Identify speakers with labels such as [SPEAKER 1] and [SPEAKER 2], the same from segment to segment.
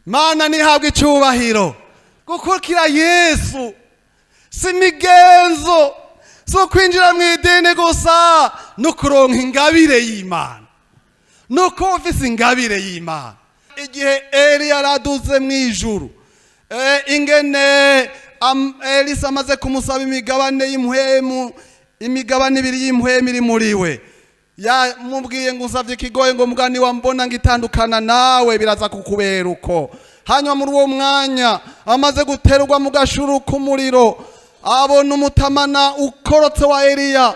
[SPEAKER 1] Mana nihabwe icyubahiro. Gukurikira Yesu si imigenzo, so kwinjira mu idini gusa, no kuronka ingabire y'Imana, no kumvise ingabire y'Imana. Igihe Eliya yaraduze mu ijuru, ingene Elisa amaze kumusaba imigabane y'impuhemu, imigabane ibiri y'impuhemu iri muri we, yamubwiye ngo usavye ikigoye ngo mugani wambona ngitandukana nawe biraza kukubera uko. Hanyuma muri uwo mwanya amaze guterwa mu gashuru k'umuriro, abona umutamana ukorotse wa Eliya,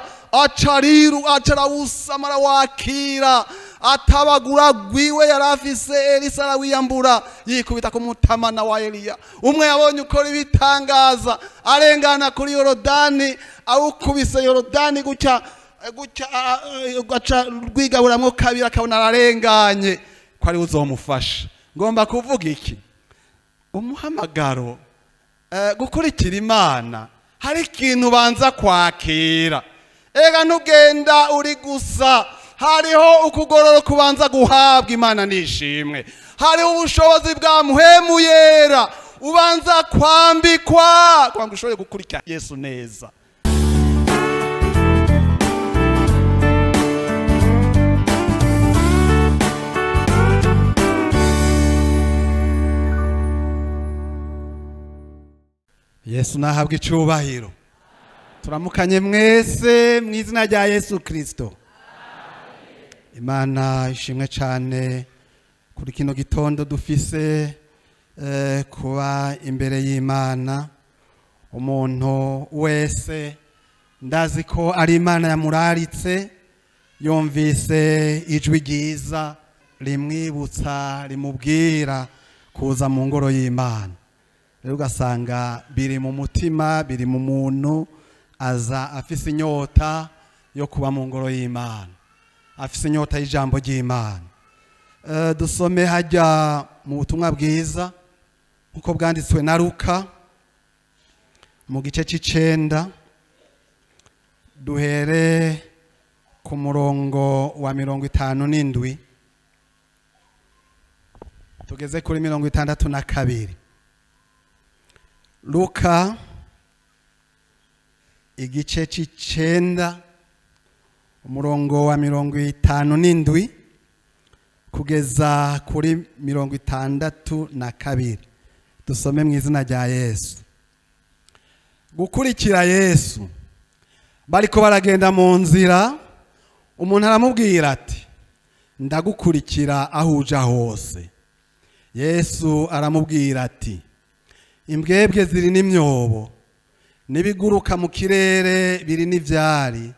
[SPEAKER 1] acarawusamara wakira, atabagura gwiwe yarafise Elisa arawiyambura, yikubita ku mutamana wa Eliya. Umwe yabonye ukora ibitangaza, arengana kuri Yorodani, awukubise Yorodani guca rwigaburamwo kabiri, akabona ararenganye ko ari uzomufasha. Ngomba kuvuga iki? Umuhamagaro, gukurikira Imana, hari ikintu banza kwakira. Ega ntugenda uri gusa, hariho ukugorora kubanza guhabwa. Imana nishimwe. Hariho ubushobozi bwa mpwemu yera ubanza kwambikwa kugira ngo ushobore gukurikira Yesu neza. Yesu nahabwe icyubahiro. Turamukanye mwese mu izina rya Yesu Kristo. Imana ishimwe cyane kuri kino gitondo dufise kuba imbere y'Imana. Umuntu wese ndazi ko ari Imana yamuraritse, yumvise ijwi ryiza rimwibutsa, rimubwira kuza mu ngoro y'Imana. Rero ugasanga biri mu mutima, biri mu muntu, aza afise inyota yo kuba mu ngoro y'Imana, afise inyota y'ijambo ry'Imana. Dusome hajya mu butumwa bwiza uko bwanditswe na Luka mu gice c'9, duhere ku murongo wa 57 tugeze kuri 62. Luka igice c'9 umurongo wa 57 kugeza kuri 62. Dusome mu izina rya Yesu. Gukurikira Yesu. Bariko baragenda mu nzira, umuntu aramubwira ati ndagukurikira aho uja hose. Yesu aramubwira ati imbwebwe ziri n'imyobo, n'ibiguruka mu kirere biri n'ivyari,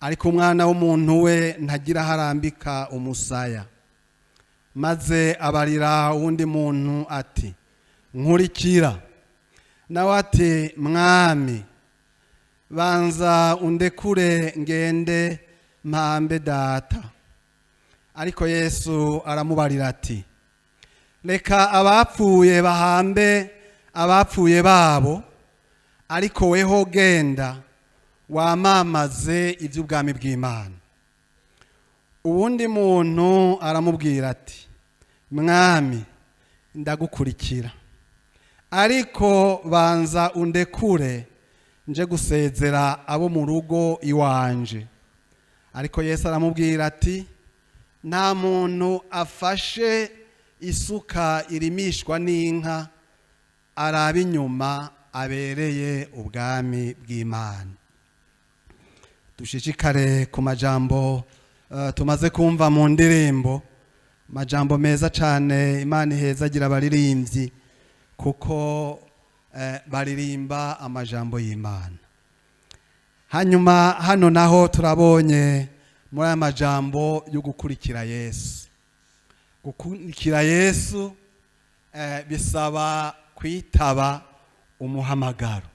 [SPEAKER 1] ariko umwana w'umuntu we ntagira harambika umusaya. Maze abarira uwundi muntu ati nkurikira. Nawe ati mwami, banza undekure ngende mpambe data. Ariko Yesu aramubarira ati reka abapfuye bahambe abapfuye babo, ariko weho genda wamamaze iby'ubwami bw'Imana. Uwundi muntu aramubwira ati mwami, ndagukurikira, ariko banza undekure nje gusezera abo mu rugo iwanje. Ariko Yesu aramubwira ati nta muntu afashe isuka irimishwa n'inka araba inyuma abereye ubwami bw'Imana. Dushishikare ku majambo tumaze kumva mu ndirimbo, majambo meza cyane. Imana ihezagira abaririmbyi kuko baririmba amajambo y'Imana. Hanyuma hano naho turabonye muri aya majambo yo gukurikira Yesu. Gukurikira Yesu bisaba kwitaba umuhamagaro.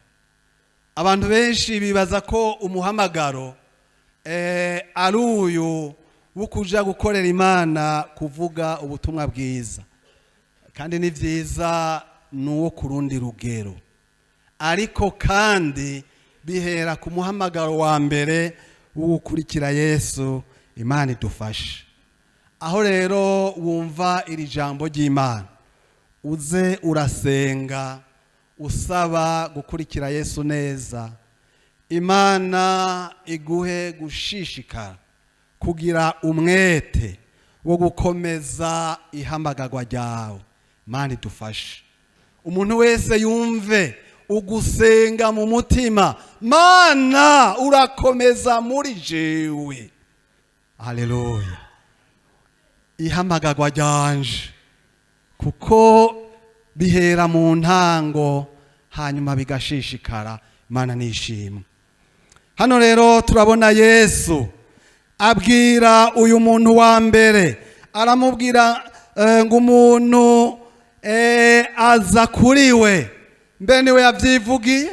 [SPEAKER 1] Abantu benshi bibaza ko umuhamagaro ari uyu wo kuja gukorera Imana, kuvuga ubutumwa bwiza, kandi ni vyiza nuwo kurundi rugero, ariko kandi bihera ku muhamagaro wa mbere wo gukurikira Yesu. Imana idufashe. Aho rero wumva iri jambo ry'Imana uze urasenga usaba gukurikira Yesu neza, Imana iguhe gushishikara kugira umwete wo gukomeza ihamagarwa ryawe. Imana idufashe. Umuntu wese yumve ugusenga mu mutima, Mana urakomeza muri jewe. Haleluya. Ihamagarwa ryanje, kuko bihera mu ntango hanyuma bigashishikara. Imana nishimwe. Hano rero turabona Yesu abwira uyu muntu wa mbere, aramubwira ngo umuntu aza kuri we, mbe niwe yavyivugiye.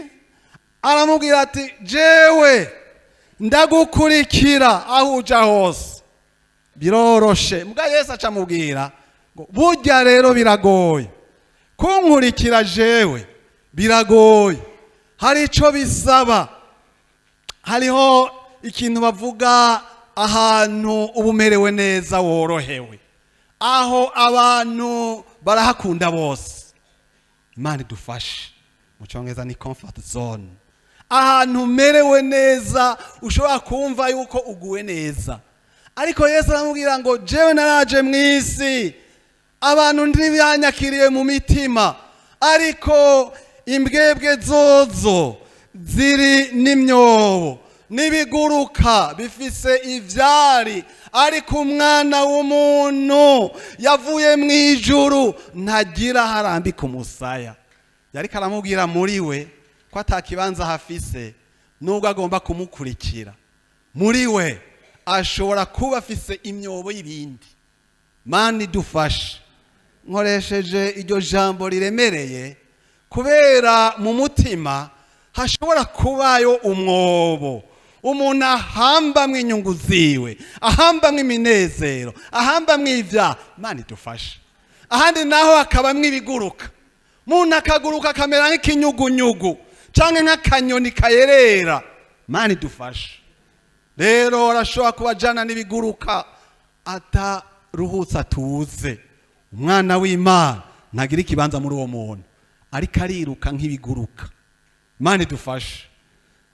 [SPEAKER 1] Aramubwira ati jewe ndagukurikira aho uja hose. Biroroshe. Mbwa Yesu acamubwira ngo burya rero biragoye kunkurikira jewe, biragoye, hari ico bisaba. Hariho ikintu bavuga ahantu ubumerewe neza worohewe, aho abantu barahakunda bose. Imana idufashe. Mu Cyongereza ni comfort zone. Ahantu merewe neza ushobora kumva yuko uguwe neza. Ariko Yesu aramubwira ngo jewe naraje mw'isi, abantu ntibanyakiriye mu mitima, ariko imbwebwe zozo ziri n'imyobo n'ibiguruka bifise ivyari, ariko umwana w'umuntu yavuye mw'ijuru ntagira harambika umusaya. Yariko aramubwira muri we ko atakibanza hafise, nubwo agomba kumukurikira. Muri we ashobora kuba afise imyobo y'ibindi. Mana idufashe. Nkoresheje iryo jambo riremereye kubera mu mutima hashobora kubayo umwobo, umuntu ahambamwe inyungu ziwe, ahambamwe iminezero, ahambamwe ivyaha. Mana idufashe. Ahandi naho hakabamwe ibiguruka, umuntu akaguruka akamera nk'ikinyugunyugu canke nk'akanyoni kayerera. Mana idufashe. Rero arashobora kubajana n'ibiguruka ataruhutsa tuze. Umwana w'Imana ntagira ikibanza muri uwo muntu, ariko ariruka nk'ibiguruka. Imana idufashe.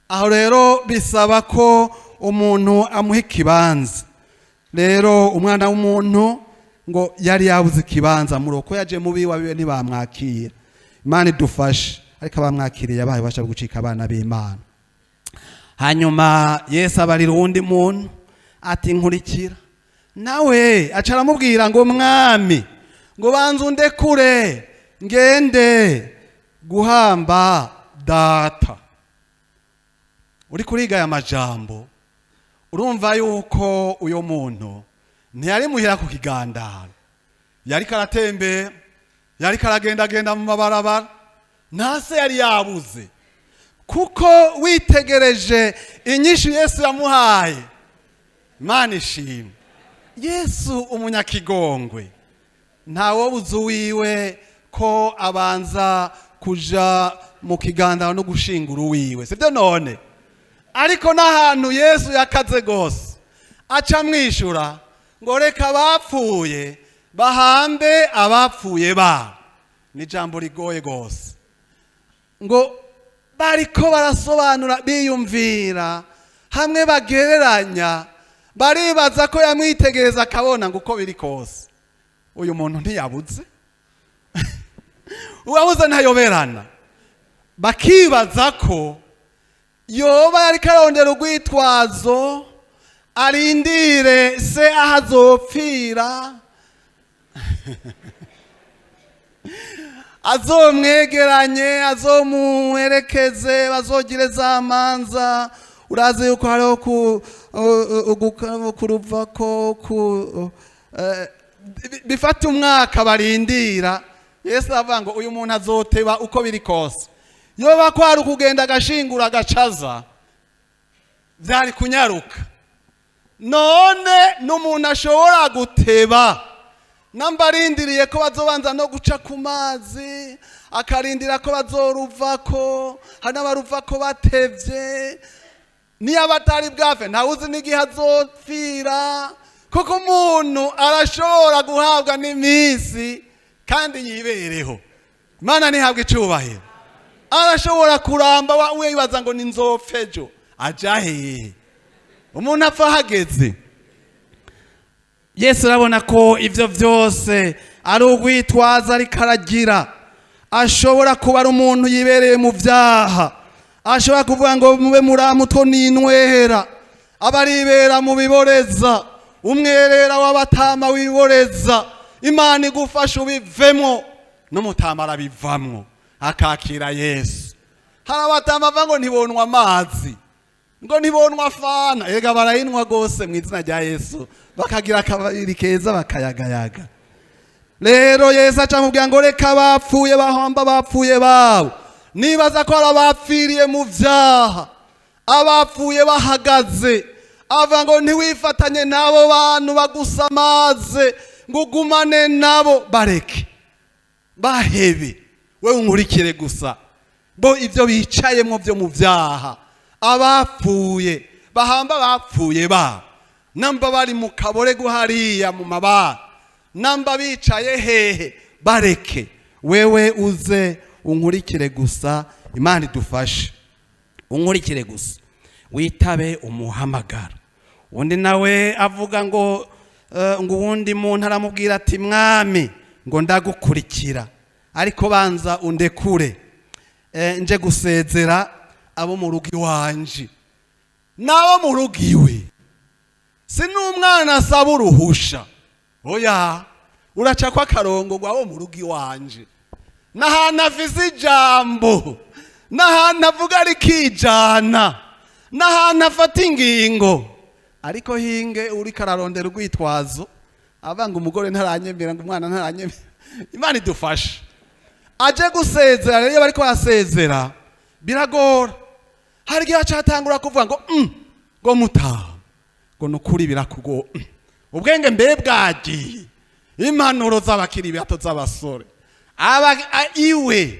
[SPEAKER 1] Aho rero bisaba ko umuntu amuha ikibanza. Rero umwana w'umuntu ngo yari yabuze ikibanza, muroko yaje mubi wabiwe ntibamwakira. Imana idufashe. Ariko abamwakiriye abaye basha gucika abana b'Imana. Hanyuma Yesu abarira uwundi muntu ati nkurikira. Nawe aca aramubwira ngo mwami, ngo banza undekure ngende guhamba data. Uri kuriga aya majambo urumva yuko uyo muntu ntiyari muhira ku kigandaro, yari karatembe, yari karagenda mu mabarabara, ntase yari yabuze. Kuko witegereje inyishu Yesu yamuhaye, Imana ishimwe. Yesu umunyakigongwe, ntawo buzu wiwe ko abanza kuja mu kigandaro no gushingura wiwe, sibyo none? Ariko n'ahantu Yesu yakaze gose aca mwishura ngo reka abapfuye bahambe abapfuye ba. Ni jambo rigoye gose. Ngo bariko barasobanura biyumvira hamwe bagereranya, baribaza ko yamwitegereza akabona ngo uko biri kose uyu muntu ntiyabuze. Uwabuze ntayoberana. Bakibaza ko yoba yari karondera urwitwazo arindire se ahazopfira azomwegeranye, azomuherekeze, bazogire za manza. Urazi yuko hariho kuruvako bifata umwaka barindira. Yesu avuga ngo uyu muntu azoteba uko biri kose. Yoba kwari ukugenda agashingura agacaza byari kunyaruka. None n'umuntu ashobora guteba, nambarindiriye ko bazobanza no guca ku mazi, akarindira ko bazoruvako, hana baruvako batevye. Niya batari bwafe ntawuzi n'igihe azopfira. Kuko umuntu arashobora guhabwa n'iminsi kandi yibereho. Imana ntihabwe icyubahiro. Arashobora kuramba wibaza ngo ni nzopfejo aja hehe, umuntu apfa hageze. Yesu arabona ko ivyo vyose ari ugwitwaza ariko aragira. Ashobora kuba ari umuntu yibereye mu vyaha, ashobora kuvuga ngo mube muramutwo n'inwera, abaribera mu biboreza, umwerera w'abatama wiboreza. Imana igufasha ubivemwo, n'umutama arabivamwo akakira Yesu. Hari abatama bava ngo ntibonwa amazi, ngo ntibonwa fana, ega barayinwa gose mu izina rya Yesu, bakagira akabiri keza bakayagayaga. Rero Yesu acamubwira ngo reka bapfuye bahomba bapfuye bawe. Nibaza ko arabapfiriye mu vyaha, abapfuye bahagaze, ava ngo ntiwifatanye nabo bantu bagusamaze, ngo ugumane nabo, bareke bahebe, we unkurikire gusa. Bo ivyo bicayemwo vyo mu vyaha, abapfuye bahamba bapfuye ba, namba bari mu kabore guhariya mu mabara, namba bicaye hehe, bareke, wewe uze unkurikire gusa. Imana idufashe, unkurikire gusa, witabe umuhamagaro. Undi nawe avuga ngo uwundi muntu aramubwira ati mwami ngo ndagukurikira, ariko banza undekure nje gusezera abo mu rugo iwanje. Nabo mu rugo iwe si n'umwana asaba uruhusha, oya, uraca kwa karongo gwawo mu rugo iwanje, n'ahantu avize ijambo, n'ahantu avuga rikijana, n'ahantu afata ingingo. Ariko hinge uri kararondera urwitwazo, avanga umugore ntaranyemera ngo umwana ntaranyemera. Imana idufashe. Aje gusezera rero bariko basezera biragora. Hari gihe acatangura kuvuga ngo mutaha, ngo nukuri birakugo ubwenge mbe bwagiye. Impanuro z'abakiri bato z'abasore aba iwe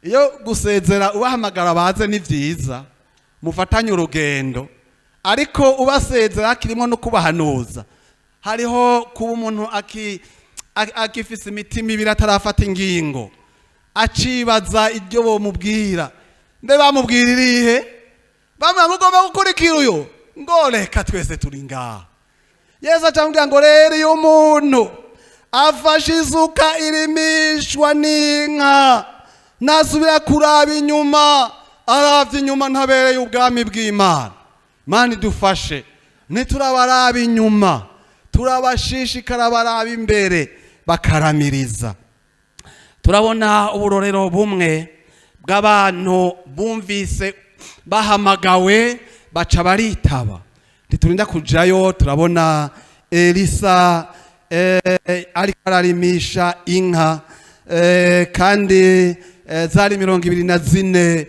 [SPEAKER 1] iyo gusezera ubahamagara baze ni vyiza, mufatanye urugendo, ariko ubasezera kirimo no kubahanuza. Hariho kuba umuntu akifise imitima ibiri atarafata ingingo, acibaza iryo bomubwira, mbe bamubwira irihe, bamwe mugomba gukurikira uyo, ngo reka twese turi ngaha. Yesu acambwira ngo rero iyo umuntu afashe izuka irimishwa n'inka, nasubira kuraba inyuma, aravye inyuma ntabereye ubwami bw'Imana. Imana idufashe, ntiturabaraba inyuma, turabashishikara baraba imbere bakaramiriza. Turabona uburorero bumwe bw'abantu bumvise bahamagawe baca baritaba. Ntiturinda kujayo. Turabona Elisa ariko ararimisha inka, kandi zari 24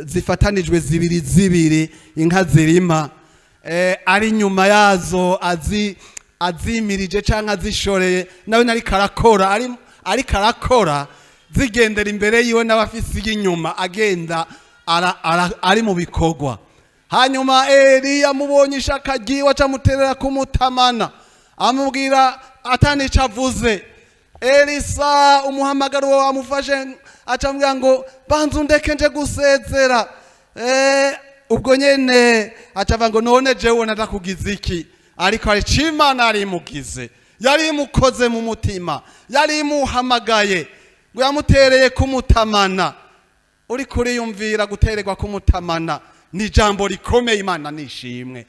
[SPEAKER 1] zifatanijwe zibiri inka zirima, ari nyuma yazo azimirije canke azishoreye, nawe nari karakora ari karakora zigendera imbere yiwe n'abafisi y'inyuma, agenda ari mu bikorwa. Hanyuma Eliya mubonye ishaka ryiwe acamuterera kumutamana, amubwira atanica avuze. Elisa umuhamagaro wamufashe acambwira ngo banza undeke nje gusezera. Ubwo nyene acava ngo none jewe nadakugize iki, ariko ari Imana ari mugize, yari mukoze mu mutima, yari muhamagaye ngo yamutereye kumutamana. Uri kuri yumvira gutererwa kumutamana ni jambo rikomeye. Imana nishimwe.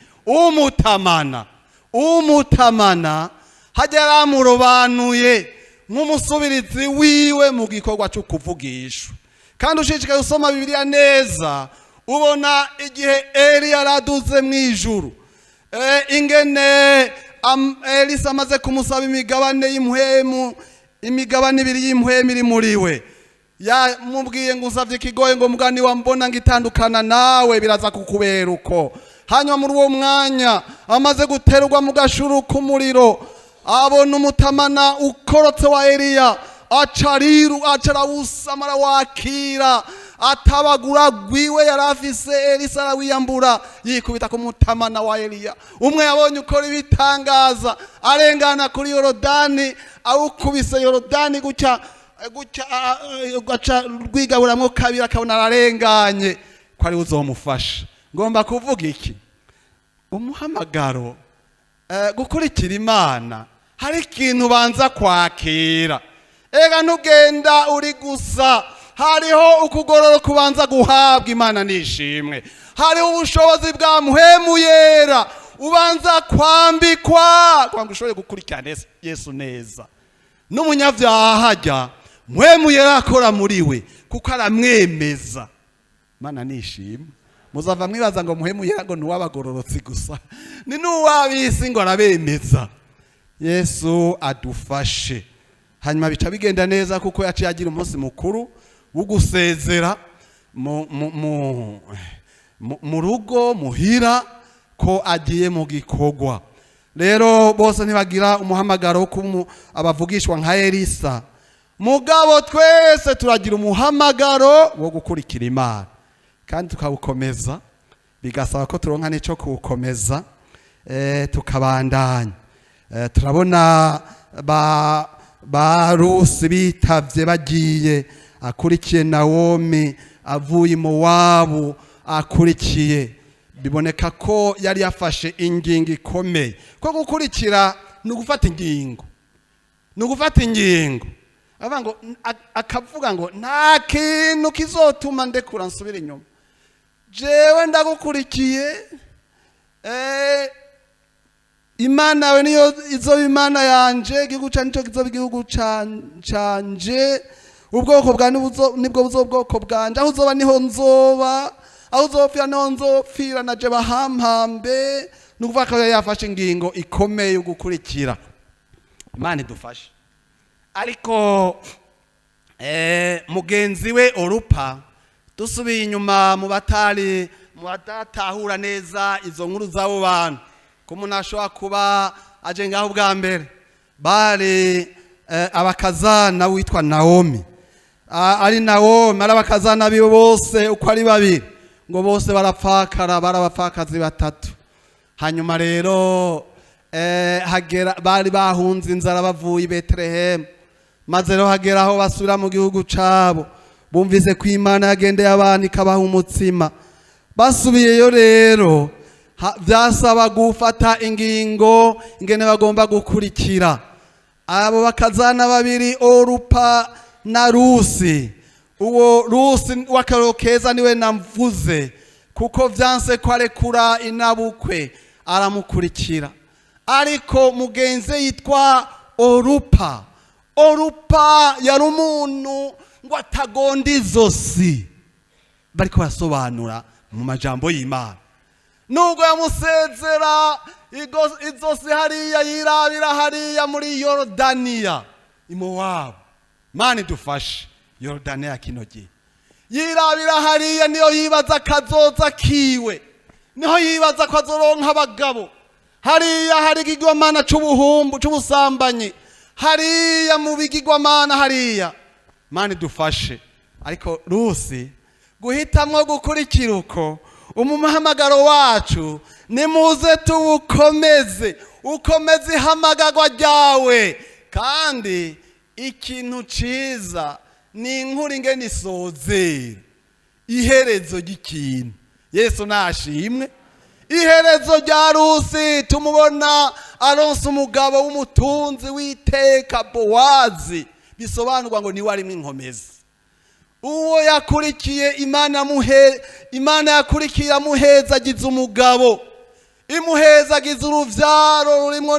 [SPEAKER 1] Umutamana hajya amurobanuye nk'umusubirizi wiwe mu gikorwa cyo kuvugisha. Kandi ushishikaye usoma Bibiliya neza, ubona igihe Eliya araduze mu ijuru, ingene Elisa amaze kumusaba imigabane y'impuhemu, imigabane 2 y'impuhemu iri muri we. Yamubwiye ngo usavye kigoye ngo mugani wambona ngitandukana nawe biraza kukubera uko. Hanyuma muri uwo mwanya amaze guterwa mu gashuru k'umuriro, abona umutamana ukorotse wa Eliya, acarawusamara wakira, atabagura gwiwe yarafise Elisa arawiyambura yikubita ku mutamana wa Eliya. Umwe yabonye ukora ibitangaza arengana kuri Yorodani, awukubise Yorodani guca rwigaburamwo kabiri akabona ararenganye ko ari uzomufasha. Ngomba kuvuga iki? Umuhamagaro gukurikira Imana hari ikintu banza kwakira. Ega ntugenda uri gusa, hariho ukugorora kubanza guhabwa. Imana nishimwe. Hariho ubushobozi bwa Mpwemu Yera ubanza kwambikwa kugira ngo ushobore gukurikirana Yesu neza. N'umunyabyaha hajya Mpwemu Yera akora muri we kuko aramwemeza. Imana nishimwe. Muzava mwibaza ngo Mpwemu Yera ngo nuwabagororotsi gusa, ni nuwabisi ngo arabemeza. Yesu adufashe. Hanyuma bica bigenda neza kuko yaciye agira umunsi mukuru wo gusezera mu rugo muhira ko agiye mu gikorwa. Rero bose ntibagira umuhamagaro wo abavugishwa nka Elisa, mugabo twese turagira umuhamagaro wo gukurikira Imana kandi tukawukomeza. Bigasaba ko turonka n'icyo kuwukomeza tukabandanya. Turabona ba Rusi bitavye bagiye, akurikiye Nawomi avuye mu wabo akurikiye. Biboneka ko yari yafashe ingingo ikomeye ko gukurikira n'ugufata ingingo, akavuga ngo nta kintu kizotuma ndekura nsubira inyuma, jewe ndagukurikiye. Imana we niyo izoba Imana yanje, igihugu canje nico kizoba igihugu canje, ubwoko bwa nibwo buzoba ubwoko bwanje, aho uzoba niho nzoba, aho uzopfira niho nzopfira, naje bahampambe. Nukuvuga ko yafashe ingingo ikomeye yo gukurikira. Imana idufashe. Ariko mugenzi we Orupa, dusubiye inyuma mu batatahura neza izo nkuru z'abo bantu, ko umuntu ashobora kuba aje ngaho bwa mbere, bari abakazana witwa Nawomi. Ari Nawomi ari abakazana biwe bose uko ari babiri, ngo bose barapfakara, barabapfakazi batatu. Hanyuma rero hagera bari bahunze inzara bavuye i Betelehemu, maze rero hagera aho basubira mu gihugu cabo, bumvise ko Imana yagendeye abantu ikabaha umutsima. Basubiyeyo rero byasaba gufata ingingo ingene bagomba gukurikira. Abo bakazana babiri Orupa na Rusi, uwo Rusi wakarokeza niwe namvuze kuko vyanse ko arekura inabukwe aramukurikira. Ariko mugenzi yitwa Orupa yari umuntu ngo atagonda izosi. Bariko barasobanura mu majambo y'Imana, nubwo yamusezera izosi hariya yirabira hariya muri Yorodaniya imuwabo. Imana idufashe. Yorodaniya kino gihe yirabira hariya, niyo yibaza kazoza kiwe, niho yibaza ko azoronka abagabo. Hariya hari igigwamana c'ubuhumbu c'ubusambanyi, hariya mu bigigwamana hariya. Imana idufashe. Ariko Rusi guhitamwo gukurikira uko umuhamagaro wacu, nimuze tuwukomeze, ukomeze ihamagarwa ryawe. Kandi ikintu ciza ni inkuru ingene isozera, iherezo ry'ikintu. Yesu nashimwe. Iherezo rya Rusi tumubona aronse umugabo w'umutunzi w'iteka Bowazi, bisobanurwa ngo niwe arimwo inkomezi. Uwo yakurikiye Imana yakurikiye amuhezagiza umugabo, imuhezagiza uruvyaro rurimwo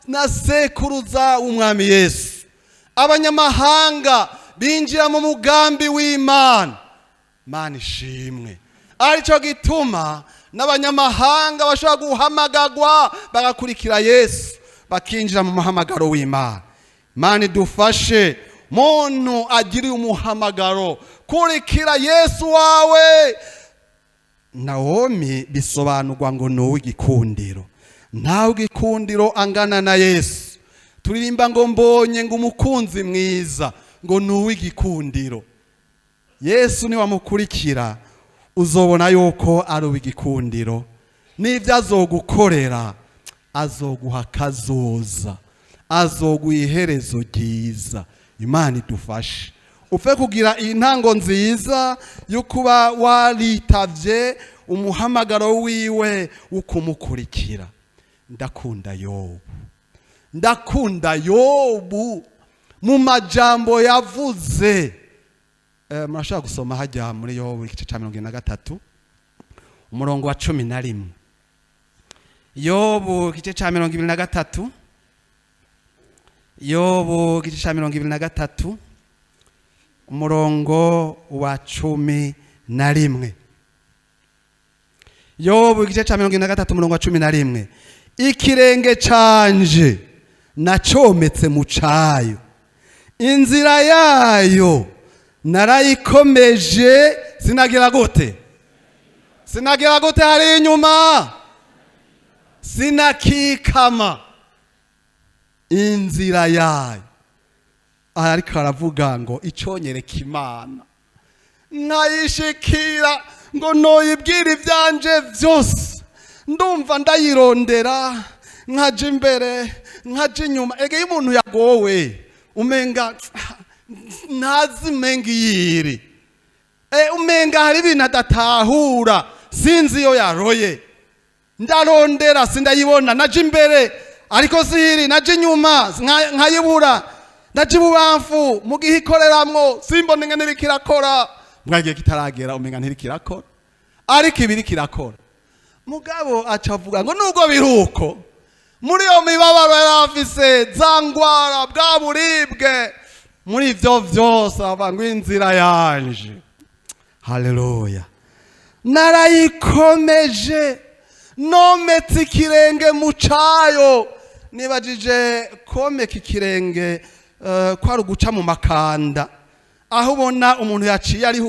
[SPEAKER 1] na sekuruza w'umwami Yesu. Abanyamahanga binjira mu mugambi w'Imana. Imana ishimwe. Arico gituma n'abanyamahanga bashobora guhamagagwa bagakurikira Yesu, bakinjira mu muhamagaro w'Imana. Imana idufashe. Muntu agiriye umuhamagaro, kurikira Yesu wawe. Nawomi bisobanurwa ngo ni uw'igikundiro. Ntawe igikundiro angana na Yesu. Turirimba ngo mbonye ngo umukunzi mwiza, ngo ni uw'igikundiro. Yesu niwamukurikira uzobona yuko ari uw'igikundiro, n'ibyo azogukorera azoguha kazoza, azoguha iherezo ryiza. Imana idufashe upfe kugira intango nziza yo kuba waritavye umuhamagaro wiwe ukumukurikira. Ndakunda Yobu mu majambo yavuze. Murashaka gusoma hajya muri Yobu igice cya 23 umurongo wa 11. Yobu igice cya 23, Yobu igice cya 23 umurongo wa 11. Yobu igice cya 23 umurongo wa 11. Ikirenge canje nacometse mu cayo, inzira yayo narayikomeje, sinagira gute hari inyuma, sinakikama inzira yayo. Ariko aravuga ngo iconyereka Imana nkayishikira, ngo noyibwira ibyanje byose, ndumva ndayirondera, nkaje imbere nkaje inyuma. Ege y'umuntu yagowe umenga ntazi menga yiri, umenga hari ibintu adatahura, sinzi iyo yaroye. Ndarondera sindayibona, naje imbere ariko sihiri, naje inyuma nkayibura, naje ibubamfu mu gihe ikoreramwo simbone ngene bikirakora. Mwagiye kitaragera umenga ntirikirakora, ariko ibiri kirakora. Mugabo acavuga ngo nubwo biruko, muri yo mibabaro yarafise, za ngwara, bwa buribwe, muri ivyo vyose avanga inzira yanje, haleluya, narayikomeje, nometse ikirenge mu cayo. Nibajije komeka ikirenge kwari uguca mu makanda, aho ubona umuntu yaciye ari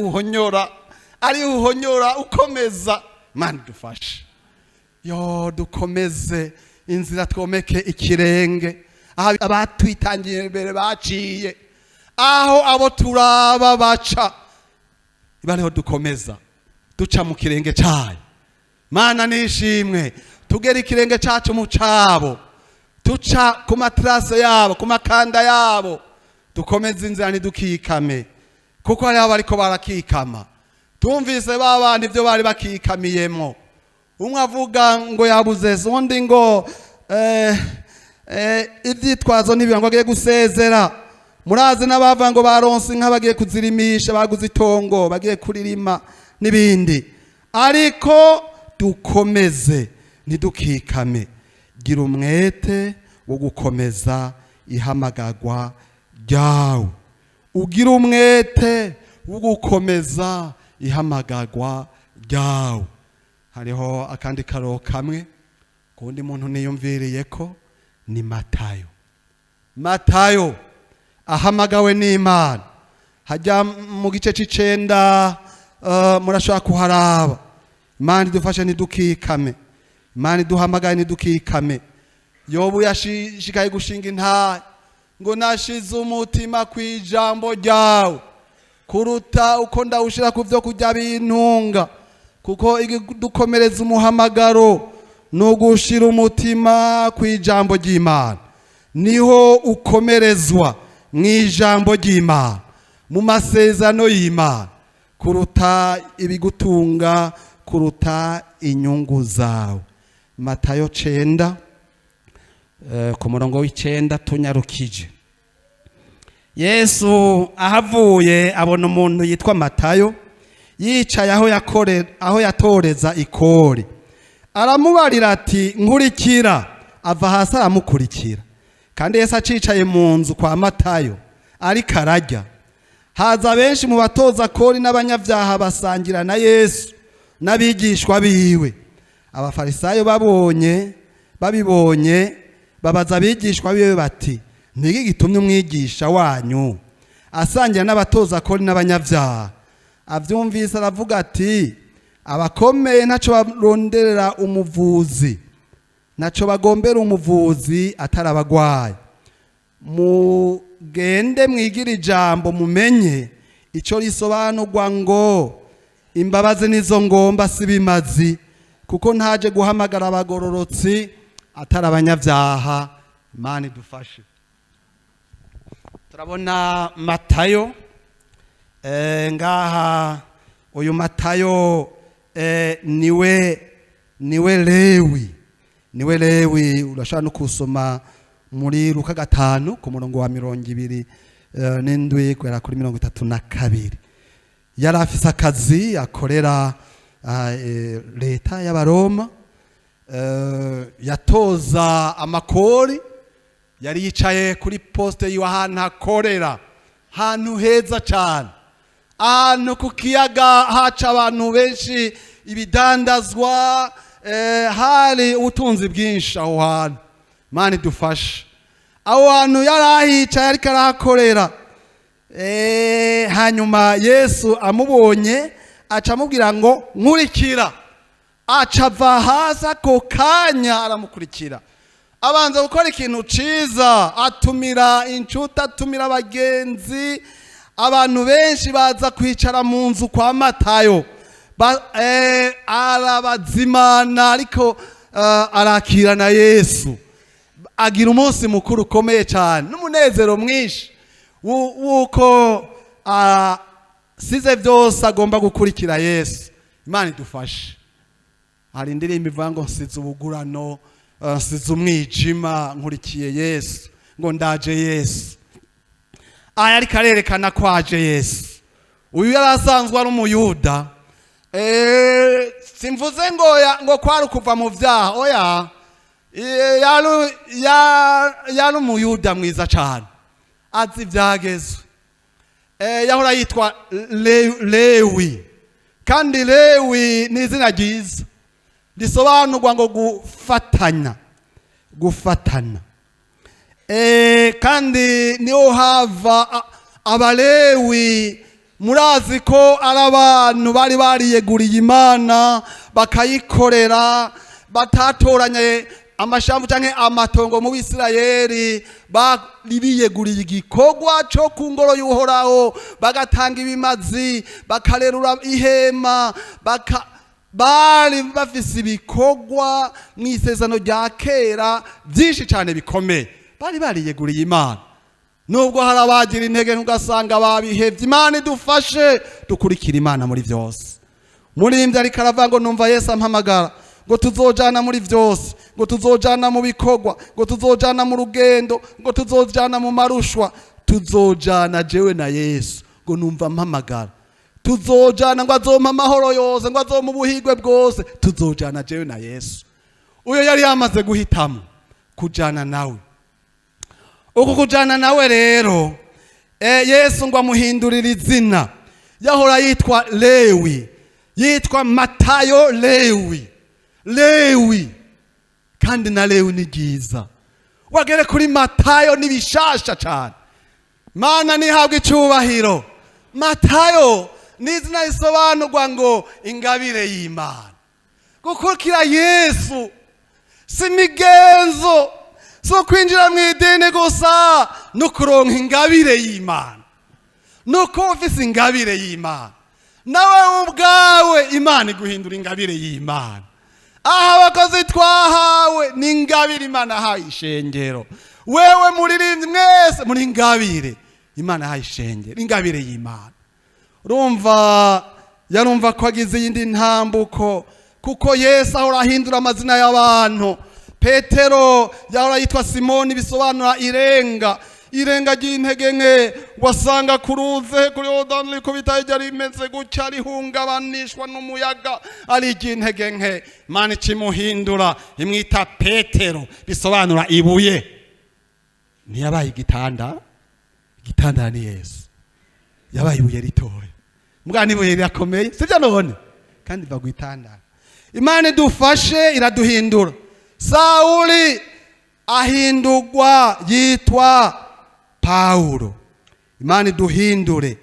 [SPEAKER 1] uhonyora ukomeza. Mana dufashe, yo dukomeze inzira, twomeke ikirenge aho abatwitangiye imbere baciye, aho abo turaba baca, bariho dukomeza duca mu kirenge cyayo. Mana nishimwe, tugera ikirenge cyacu mu cabo, tuca ku matrase yabo, ku makanda yabo, dukomeze inzira ntidukikame, kuko hariho bariko barakikama. Tumvise babandi ibyo bari bakikamiyemo, umwe avuga ngo yabuze, undi ngo ibyitwazo n'ibyo ngo agiye gusezera. Murazi n'abava ngo baronse inka bagiye kuzirimisha, baguze itongo bagiye kuririma n'ibindi. Ariko dukomeze ntidukikame, gira umwete wo gukomeza ihamagagwa ryawe, ugira umwete wo gukomeza ihamagagwa ryawe. Hariho akandi karo kamwe kundi muntu niyumviriye ko ni Matayo ahamagawe n'Imana. Hajya mu gice c'icenda murashobora kuharaba. Imana idufashe ntidukikame, Imana iduhamagaye ntidukikame. Yobu yashikaye gushinga intahe ngo nashize umutima kwijambo ryawe kuruta uko ndawushira ku byo kujya bintunga, kuko dukomereza umuhamagaro no gushira umutima kwijambo ry'Imana. Niho ukomerezwa mwijambo ry'Imana, mu masezerano y'Imana, kuruta ibigutunga, kuruta inyungu zawe. Matayo 9 ku murongo w'9 tunyarukije. Yesu ahavuye abona umuntu yitwa Matayo yicaye aho yatoreza ikori, aramubarira ati nkurikira. Ava hasi aramukurikira. Kandi Yesu acicaye mu nzu kwa Matayo ariko ararya. Haza benshi mu batoza kori n'abanyabyaha basangira na Yesu n'abigishwa biwe. Abafarisayo babibonye babaza abigishwa biwe bati, niki gitumye umwigisha wanyu asangira n'abatoza kori n'abanyabyaha? Avyumvise aravuga ati, abakomeye ntaco baronderera umuvuzi, naco bagombera umuvuzi atarabagwaye. Mugende mwigira ijambo mumenye icyo risobanurwa ngo imbabazi nizo ngomba si bimazi, kuko ntaje guhamagara abagororotsi atari abanyabyaha. Imana idufashe. Turabona Matayo ngaha, uyu Matayo niwe Lewi urashaka no kusoma muri Luka 5 ku murongo wa 27 kugera kuri 32. Yari afise akazi akorera leta y'Abaroma, yatoza amakori, yari yicaye kuri poste y'ahantu akorera, hantu heza cyane, ahantu ku kiyaga haca abantu benshi, ibidandazwa, hari ubutunzi bwinshi aho hantu. Imana idufashe. Aho hantu yari ahicaye ariko arahakorera. Hanyuma Yesu amubonye aca amubwira ngo nkurikira, aca ava hasi ako kanya aramukurikira. Abanza gukora ikintu ciza, atumira inshuti, atumira abagenzi, abantu benshi baza kwicara mu nzu kwa Matayo, arabazimana ariko arakira na Yesu, agira umunsi mukuru ukomeye cyane n'umunezero mwinshi wuko size byose agomba gukurikira Yesu. Imana idufashe. Hari indirimbo ivuga ngo nsize ubugurano, nsize umwijima, nkurikiye Yesu, ngo ndaje Yesu. Aya ariko arerekana ko aje Yesu. Uyu yari asanzwe ari umuyuda, simvuze ngo kwari kuva mu byaha, oya, yari umuyuda mwiza cyane, azi ibyagezwe. Yahora yitwa Lewi, kandi Lewi ni izina ryiza risobanurwa ngo gufatana. Kandi niho hava Abalewi. Murazi ko ari abantu bari bariyeguriye Imana bakayikorera, batatoranye amashambu canke amatongo mu Bisirayeli, bari biyeguriye igikorwa cyo ku ngoro y'Uhoraho, bagatanga ibimazi, bakarerura ihema, bari bafise ibikorwa mu isezerano rya kera byinshi cyane bikomeye, bari bariyeguriye Imana. Nubwo hari abagira intege ntugasanga babihevye, Imana idufashe dukurikira Imana muri byose. Muri imvye ariko aravuga ngo numva Yesu ampamagara ngo tuzojana muri byose, ngo tuzojana mu bikorwa, ngo tuzojana mu rugendo, ngo tuzojana mu marushwa, tuzojana jewe na Yesu, ngo numva ampamagara. Tuzojana ngo azompa amahoro yose, ngo azompa ubuhigwe bwose, tuzojana jewe na Yesu. Uyo yari yamaze guhitamo kujana nawe. Uku kujana nawe rero, Yesu ngo amuhindurira izina. Yahora yitwa Lewi, yitwa Matayo Lewi, kandi na Lewi ni ryiza. Wagere kuri Matayo ni bishasha cyane. Mana nihabwe icyubahiro. Matayo ni izina risobanurwa ngo ingabire y'Imana. Gukurikira Yesu si migenzo, so kwinjira mu idini gusa, no kuronka ingabire y'Imana, no kufisa ingabire y'Imana. Nawe ubwawe Imana iguhindura ingabire y'Imana. Aha abakozi twahawe ni ingabire Imana ahaye ishengero. Wewe muririmbyi mwese muri ingabire Imana ahaye ishengero, ingabire y'Imana. Urumva yarumva ko agize iyindi ntambuko, kuko Yesu ahora ahindura amazina y'abantu. Petero yahora yitwa Simoni, bisobanura irenga ry'intege nke. Wasanga kuruze kuri Yorodani liko bitaje rimeze gutya, rihungabanishwa n'umuyaga, ari ry'intege nke. Imana ikimuhindura imwita Petero, bisobanura ibuye. Ntiyabaye igitanda ni Yesu, yabaye ibuye ritoye. Mugani ibuye rirakomeye, sibyo none, kandi bagwitanda. Imana idufashe iraduhindura. Sauli ahindurwa yitwa Paulo. Imana iduhindure,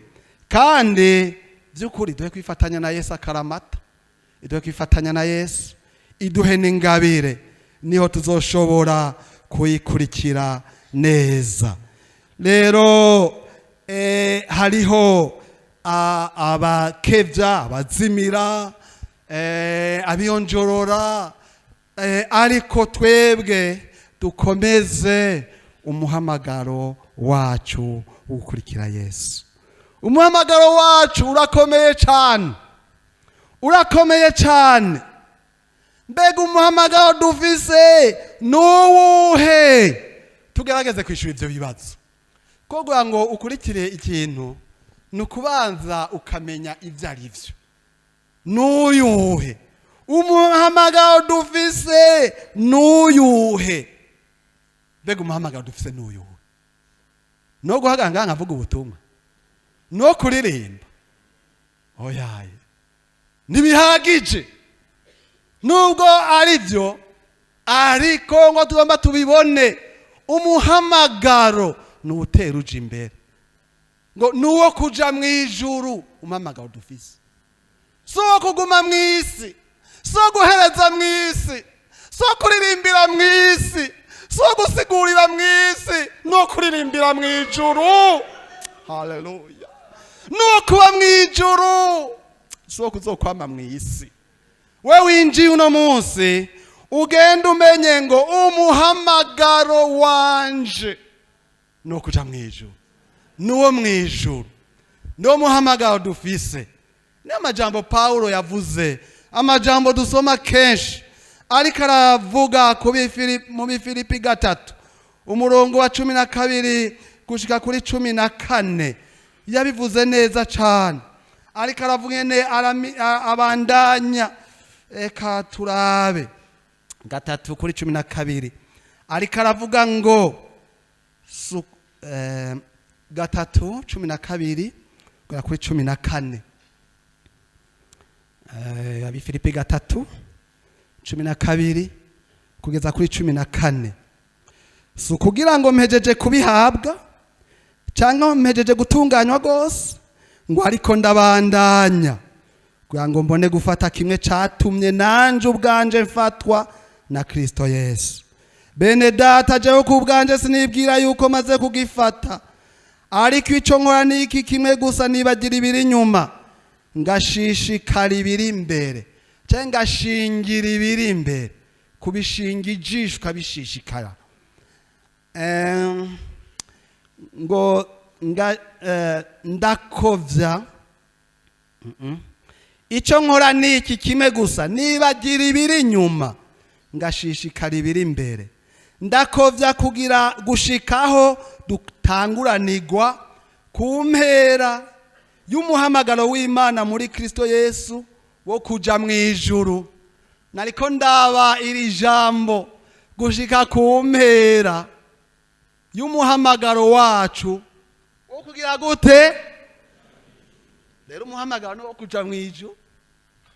[SPEAKER 1] kandi by'ukuri duhe kwifatanya na Yesu akaramata, iduhe kwifatanya na Yesu, iduhe n'ingabire, niho tuzoshobora kuyikurikira neza. Rero hariho abakevya, abazimira, abiyonjorora, ariko twebwe dukomeze umuhamagaro wacu wo gukurikira Yesu. Umuhamagaro wacu urakomeye cyane, urakomeye cyane. Mbega umuhamagaro dufise nuwuhe? Tugerageze kwishura ivyo bibazo. Kugira ngo ukurikire ikintu nukubanza ukamenya ivyo ari vyo. Nuyuhe? Umuhamagaro dufise nuyuhe? Mbega umuhamagaro dufise nuyuhe? No guhaganga nkavuga ubutumwa, no kuririmba, oyaye ntibihagije. Nubwo ari byo, ariko ngo tugomba tubibone, umuhamagaro nuwutera uje imbere, ngo nuwo kuja mwijuru. Umuhamagaro dufise so kuguma mwisi, so guhereza mwisi, so kuririmbira mwisi, so gusigurira mwisi, no kuririmbira mwijuru. Haleluya. No kuba mwijuru, so kuzokwama mwisi. We winjiye uno munsi ugenda umenye ngo umuhamagaro wanje no kuja mwijuru, nuwo mwijuru, no muhamagaro dufise. Ni amajambo Paulo yavuze, amajambo dusoma kenshi, ariko aravuga mu Bifilipi 3 umurongo wa 12 gushika kuri 14. Yabivuze neza cyane, ariko aravuga ne abandanya. Eka turabe 3 kuri 12, ariko aravuga ngo 3:12 kuri 14. Abifilipi 3:12 kugeza kuri 14. So kugira ngo mpejeje kubihabwa cyangwa mpejeje gutunganywa gose, ngo ariko ndabandanya kugira ngo mbone gufata kimwe cyatumye nanje ubwanje mfatwa na Kristo Yesu. Bene data, jewe ku bwanje sinibwira yuko maze kugifata, ariko icyo nkora niki kimwe gusa, nibagira ibiri inyuma, ngashishikara ibiri imbere, cyangwa ngashingira ibiri imbere. Kubishinga ijisho ukabishishikara, ngo ndakovya. Icyo nkora niki kimwe gusa, nibagira ibiri inyuma, ngashishikara ibiri imbere. Ndakovya kugira gushikaho dutanguranirwa ku mpera y'umuhamagaro w'Imana muri Kristo Yesu wo kuja mwijuru. Nariko ndaba iri jambo gushika ku mpera y'umuhamagaro wacu wo kugira gute? Rero umuhamagaro no kuja mwijuru,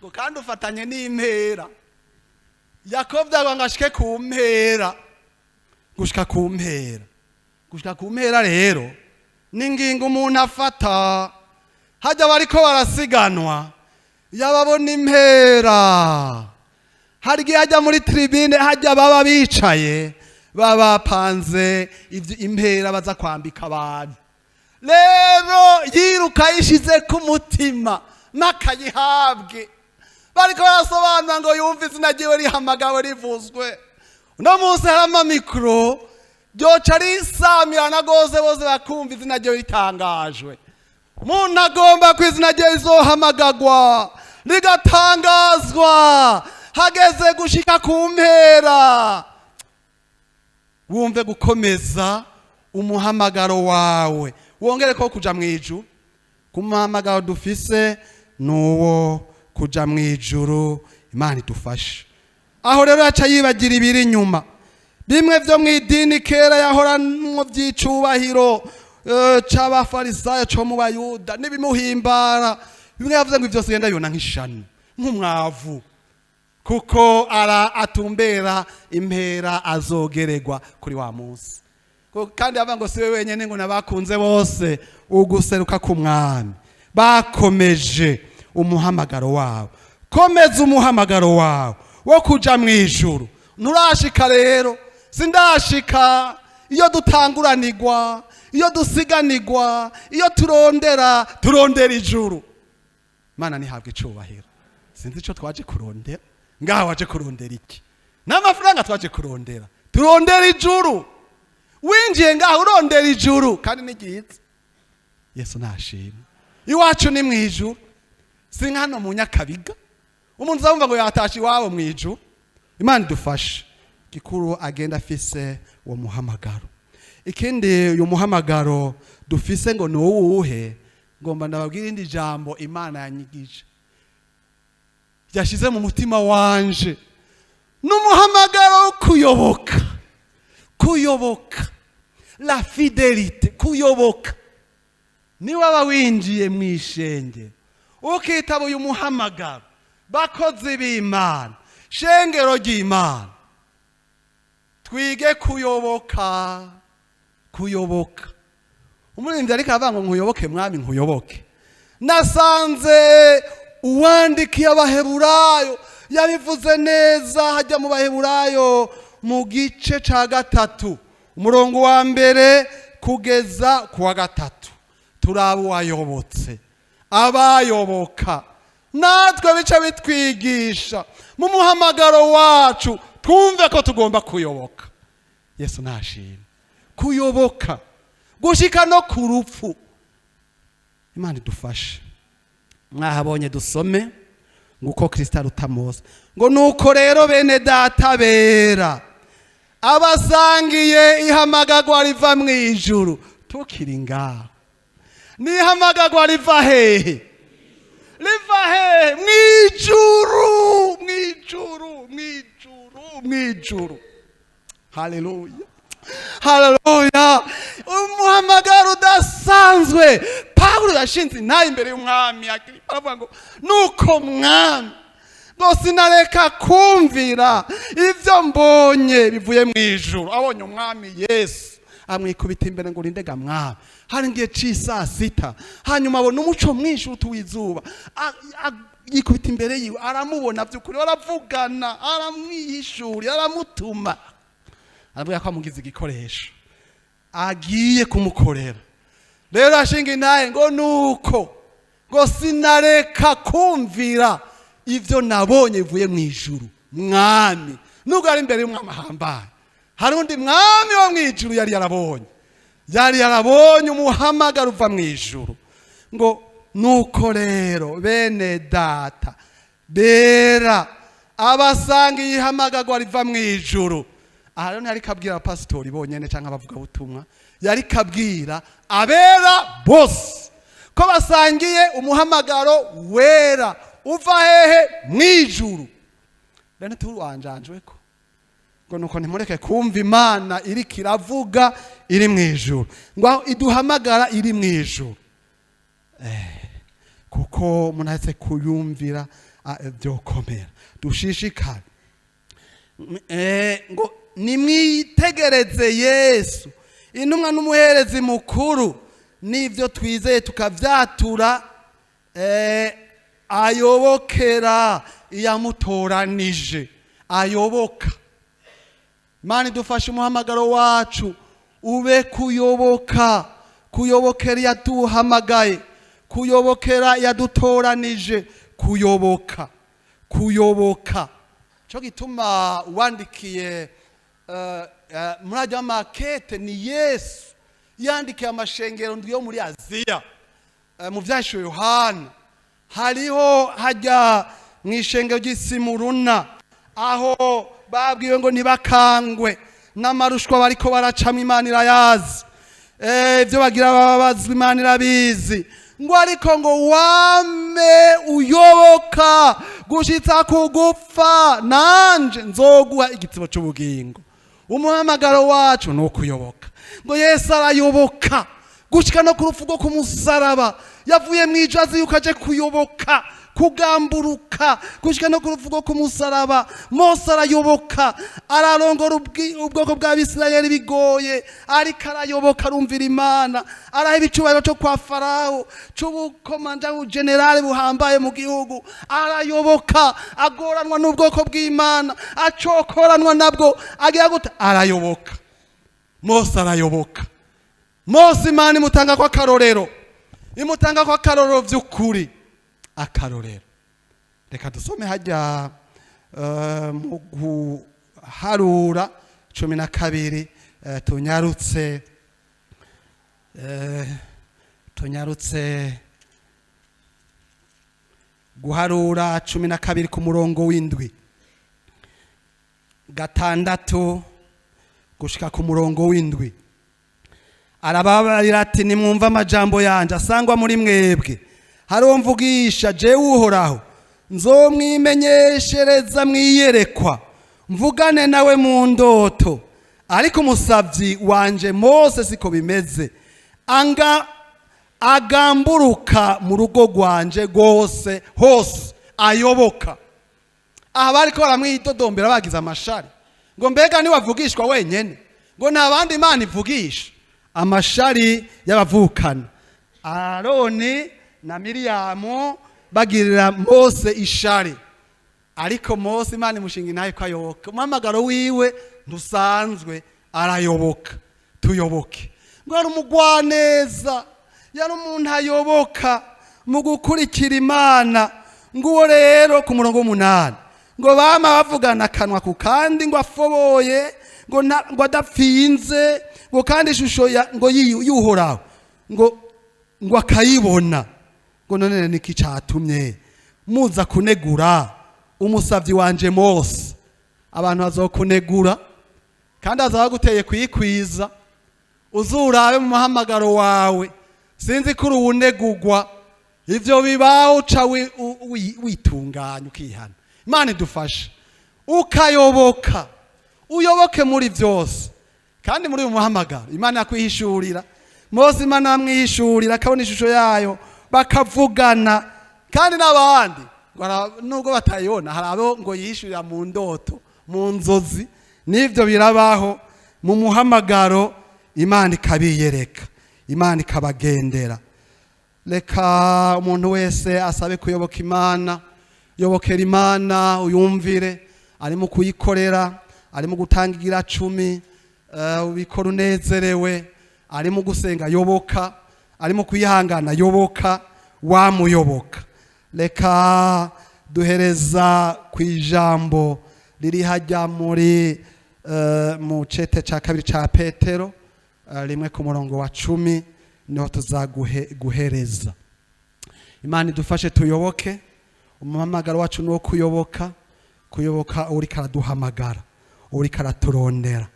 [SPEAKER 1] ngo kandi ufatanye n'impera. Yakovya ngashike ku mpera, gushika ku mpera. Gushika ku mpera rero ningingo umuntu afata. Hajya bariko barasiganwa, yababona impera, hari gihe hajya muri tribune, hajya baba bicaye, baba panze impera baza kwambika abantu. Rero yiruka yishize ku mutima nakayihabwe. Bariko barasobanura ngo yumve izina ryiwe rihamagawe rivuzwe. Uno munsi harama mikro byoca risamirana gose, bose bakumva izina ryiwe ritangajwe. Umuntu agomba ko izina ryiwe rizohamagagwa rigatangazwa hageze gushika ku mpera. Wumve gukomeza umuhamagaro wawe, wongere ko kuja mwijuru. Kumuhamagaro dufise nuwo kuja mwijuru. Imana idufashe. Aho rero aca yibagira ibiri inyuma, bimwe vyo mwidini kera yahora mu vyicubahiro c'abafarisayo co mu Bayuda nibimuhimbara. Bimwe yavuze ngo ivyo sigenda yona nk'ishano, nk'umwavu, kuko atumbera impera azogeregwa kuri wa munsi. Kandi yavuga ngo siwe wenyene, ngo nabakunze bose uguseruka ku mwami. Bakomeje umuhamagaro wawe. Komeza umuhamagaro wawe wo kuja mwijuru. Nturashika rero, sindashika. Iyo dutanguranirwa, iyo dusiganirwa, iyo turondera ijuru. Imana ntihabwe icubahiro. Sinzi icyo twaje kurondera, ngaho waje kurondera iki? N'amafaranga twaje kurondera, turondera ijuru. Winjiye ngaho urondera ijuru kandi ni byiza. Yesu nashimwe. Iwacu ni mu ijuru, si nkano mu Nyakabiga umuntu uzamva ngo yatashe iwabo mu ijuru. Imana idufashe gikuru agenda afise uwo muhamagaro. Ikindi uyu muhamagaro dufise ngo ni uwuhe, ngomba ndababwira indi jambo Imana yanyigije yashize mu mutima wanje, n'umuhamagaro wo kuyoboka la fidelite, kuyoboka. Ni waba winjiye mu ishenge ukitaba uyu muhamagaro, bakozi b'Imana, shengero ry'Imana, twige kuyoboka. Umuririmbyi ariko avuga ngo nkuyoboke mwami nkuyoboke. Nasanze uwandikiye Abaheburayo yabivuze neza, hajya mu Baheburayo mu gice ca 3 umurongo wa mbere kugeza ku wa 3. Turaba uwayobotse, abayoboka. Natwe bica bitwigisha mu muhamagaro wacu twumve ko tugomba kuyoboka. Yesu nashimwe. Kuyoboka gushika no ku rupfu. Imana idufashe. Mwahabonye dusome nguko Kristo aruta Mose, ngo nuko rero bene data bera abasangiye ihamagagwa riva mu ijuru, tukiri ngaho. Nihamagagwa riva hehe? Riva hehe? Mwijuru. Haleluya. Umuhamagaro udasanzwe. Pawulo yashinze intaye imbere y'umwami Agiripa aravuga ngo nuko mwami ngo sinareka kumvira ivyo mbonye bivuye mu ijuru. Abonye umwami Yesu amwikubita imbere ngo urindega mwami. Hari ngiye c'isa sita, hanyuma abona umuco mwinshi utuwizuba, yikubita imbere yiwe, aramubona by'ukuri, baravugana, aramwihishura, aramutuma, aravuga ko amugize igikoresho agiye kumukorera. Rero ashinga intaye ngo nuko ngo sinareka kumvira ivyo nabonye bivuye mu ijuru mwami. Nubwo ari imbere y'umwami ahambaye, hari undi mwami wo mu ijuru yari yarabonye umuhamagaro uva mu ijuru. Ngo nuko rero bene data bera abasangiye ihamagagwa riva mu ijuru. Aha rero ntiyari kabwira abapasitori bonyene canke abavuga butumwa, yari kabwira abera bose ko basangiye umuhamagaro wera uva hehe? mu ijuru. Rero tuwanjanjweko ngo nuko ntimureke kumva Imana iri kiravuga iri mu ijuru, ngo iduhamagara iri mu ijuru. Kuko munahetse kuyumvira byokomera. Dushishikane ngo nimwitegereze Yesu intumwa n'umuherezi mukuru, n'ivyo twizeye tukavyatura, ayobokera iyamutoranije, ayoboka. Imana idufashe umuhamagaro wacu ube kuyobokera yaduhamagaye, kuyobokera yadutoranije, kuyoboka. Cyo gituma uwandikiye muri ajya makete ni Yesu yandikiye amashengero yo muri Aziya. Mu vyasho Yohana hariho hajya mu ishengero ry'Isimuruna, aho babwiwe ngo nibakangwe n'amarushwa bariko baracamo, Imana irayazi. Ibyo bagira babazwa, Imana irabizi. Ngo ariko ngo wame uyoboka gushitsa kugupfa, nanje nzoguha igitsibo cy'ubugingo. Umuhamagaro wacu no kuyoboka. Ngo Yesu arayoboka gushika no ku rupfu rwo kumusaraba, yavuye mu ijazi yuko aje kuyoboka, kugamburuka gushika no ku rupfu rwo kumusaraba. Mose arayoboka, ararongora ubwoko bw'Abisirayeli bigoye, ariko arayoboka, arumvira Imana, araha ibicubahiro cyo kwa Farawo, c'ubukomanda generale buhambaye mu gihugu. Arayoboka, agoranwa n'ubwoko bw'Imana, acokoranwa nabwo, agira gute? Arayoboka. Mose arayoboka. Mose Imana imutanga kwa karorero, imutanga kwa karorero vy'ukuri, akarorero. Reka dusome hajya mu guharura 12 tunyarutse guharura 12 ku murongo w'indwi, 6 gushika ku murongo w'indwi. Arababarira ati nimwumva amajambo yanje asangwa muri mwebwe, hariho mvugisha jewe Uhoraho, nzomwimenyeshereza mwiyerekwa, mvugane nawe mu ndoto. Ariko umusavyi wanje Mose siko bimeze, agamburuka mu rugo rwanje rwose hose ayoboka. Aha bariko baramwidodombera bagize amashari ngo mbega niwavugishwa wenyene, ngo nta bandi Imana ivugisha. Amashari y'abavukana Aroni na Miriyamu bagirira Mose ishari, ariko Mose Imana imushinga intahe ko ayoboka. Umuhamagaro wiwe ntusanzwe, arayoboka. Tuyoboke. Ngo ari umugwaneza, yari umuntu ayoboka mu gukurikira Imana. Nguwo rero ku murongo 8 ngo bama bavugana akanwa ku kandi, ngo afoboye, ngo adapfinze, ngo kandi ishusho ngo y'Uhoraho ngo akayibona. Ngo none niki catumye muza kunegura umusavyi wanje Mose? Abantu bazokunegura kandi azabaguteye kwikwiza. Uzurabe mu muhamagaro wawe, sinzi kuri uwunegurwa, ivyo bibaho uca witunganya ukihana. Imana idufashe ukayoboka, uyoboke muri vyose. Kandi muri uyu muhamagaro Imana yakwihishurira. Mose Imana yamwihishurira, akabona ishusho yayo, bakavugana. Kandi n'abandi nubwo batayibona, hari abo ngo yihishurira mu ndoto, mu nzozi. N'ivyo birabaho mu muhamagaro, Imana ikabiyereka, Imana ikabagendera. Reka umuntu wese asabe kuyoboka Imana. Yobokera Imana, uyumvire, arimo kuyikorera, arimo gutangira 10, ubikora unezerewe, arimo gusenga yoboka, arimo kuyihangana yoboka, wamuyoboka. Reka duhereza kwijambo riri hajya muri mu cete ca 2 ca Petero 1 ku murongo wa 10, niho tuzaguhereza. Imana idufashe tuyoboke. Umuhamagaro wacu nuwo kuyoboka, kuyoboka uri karaduhamagara, uri karaturondera.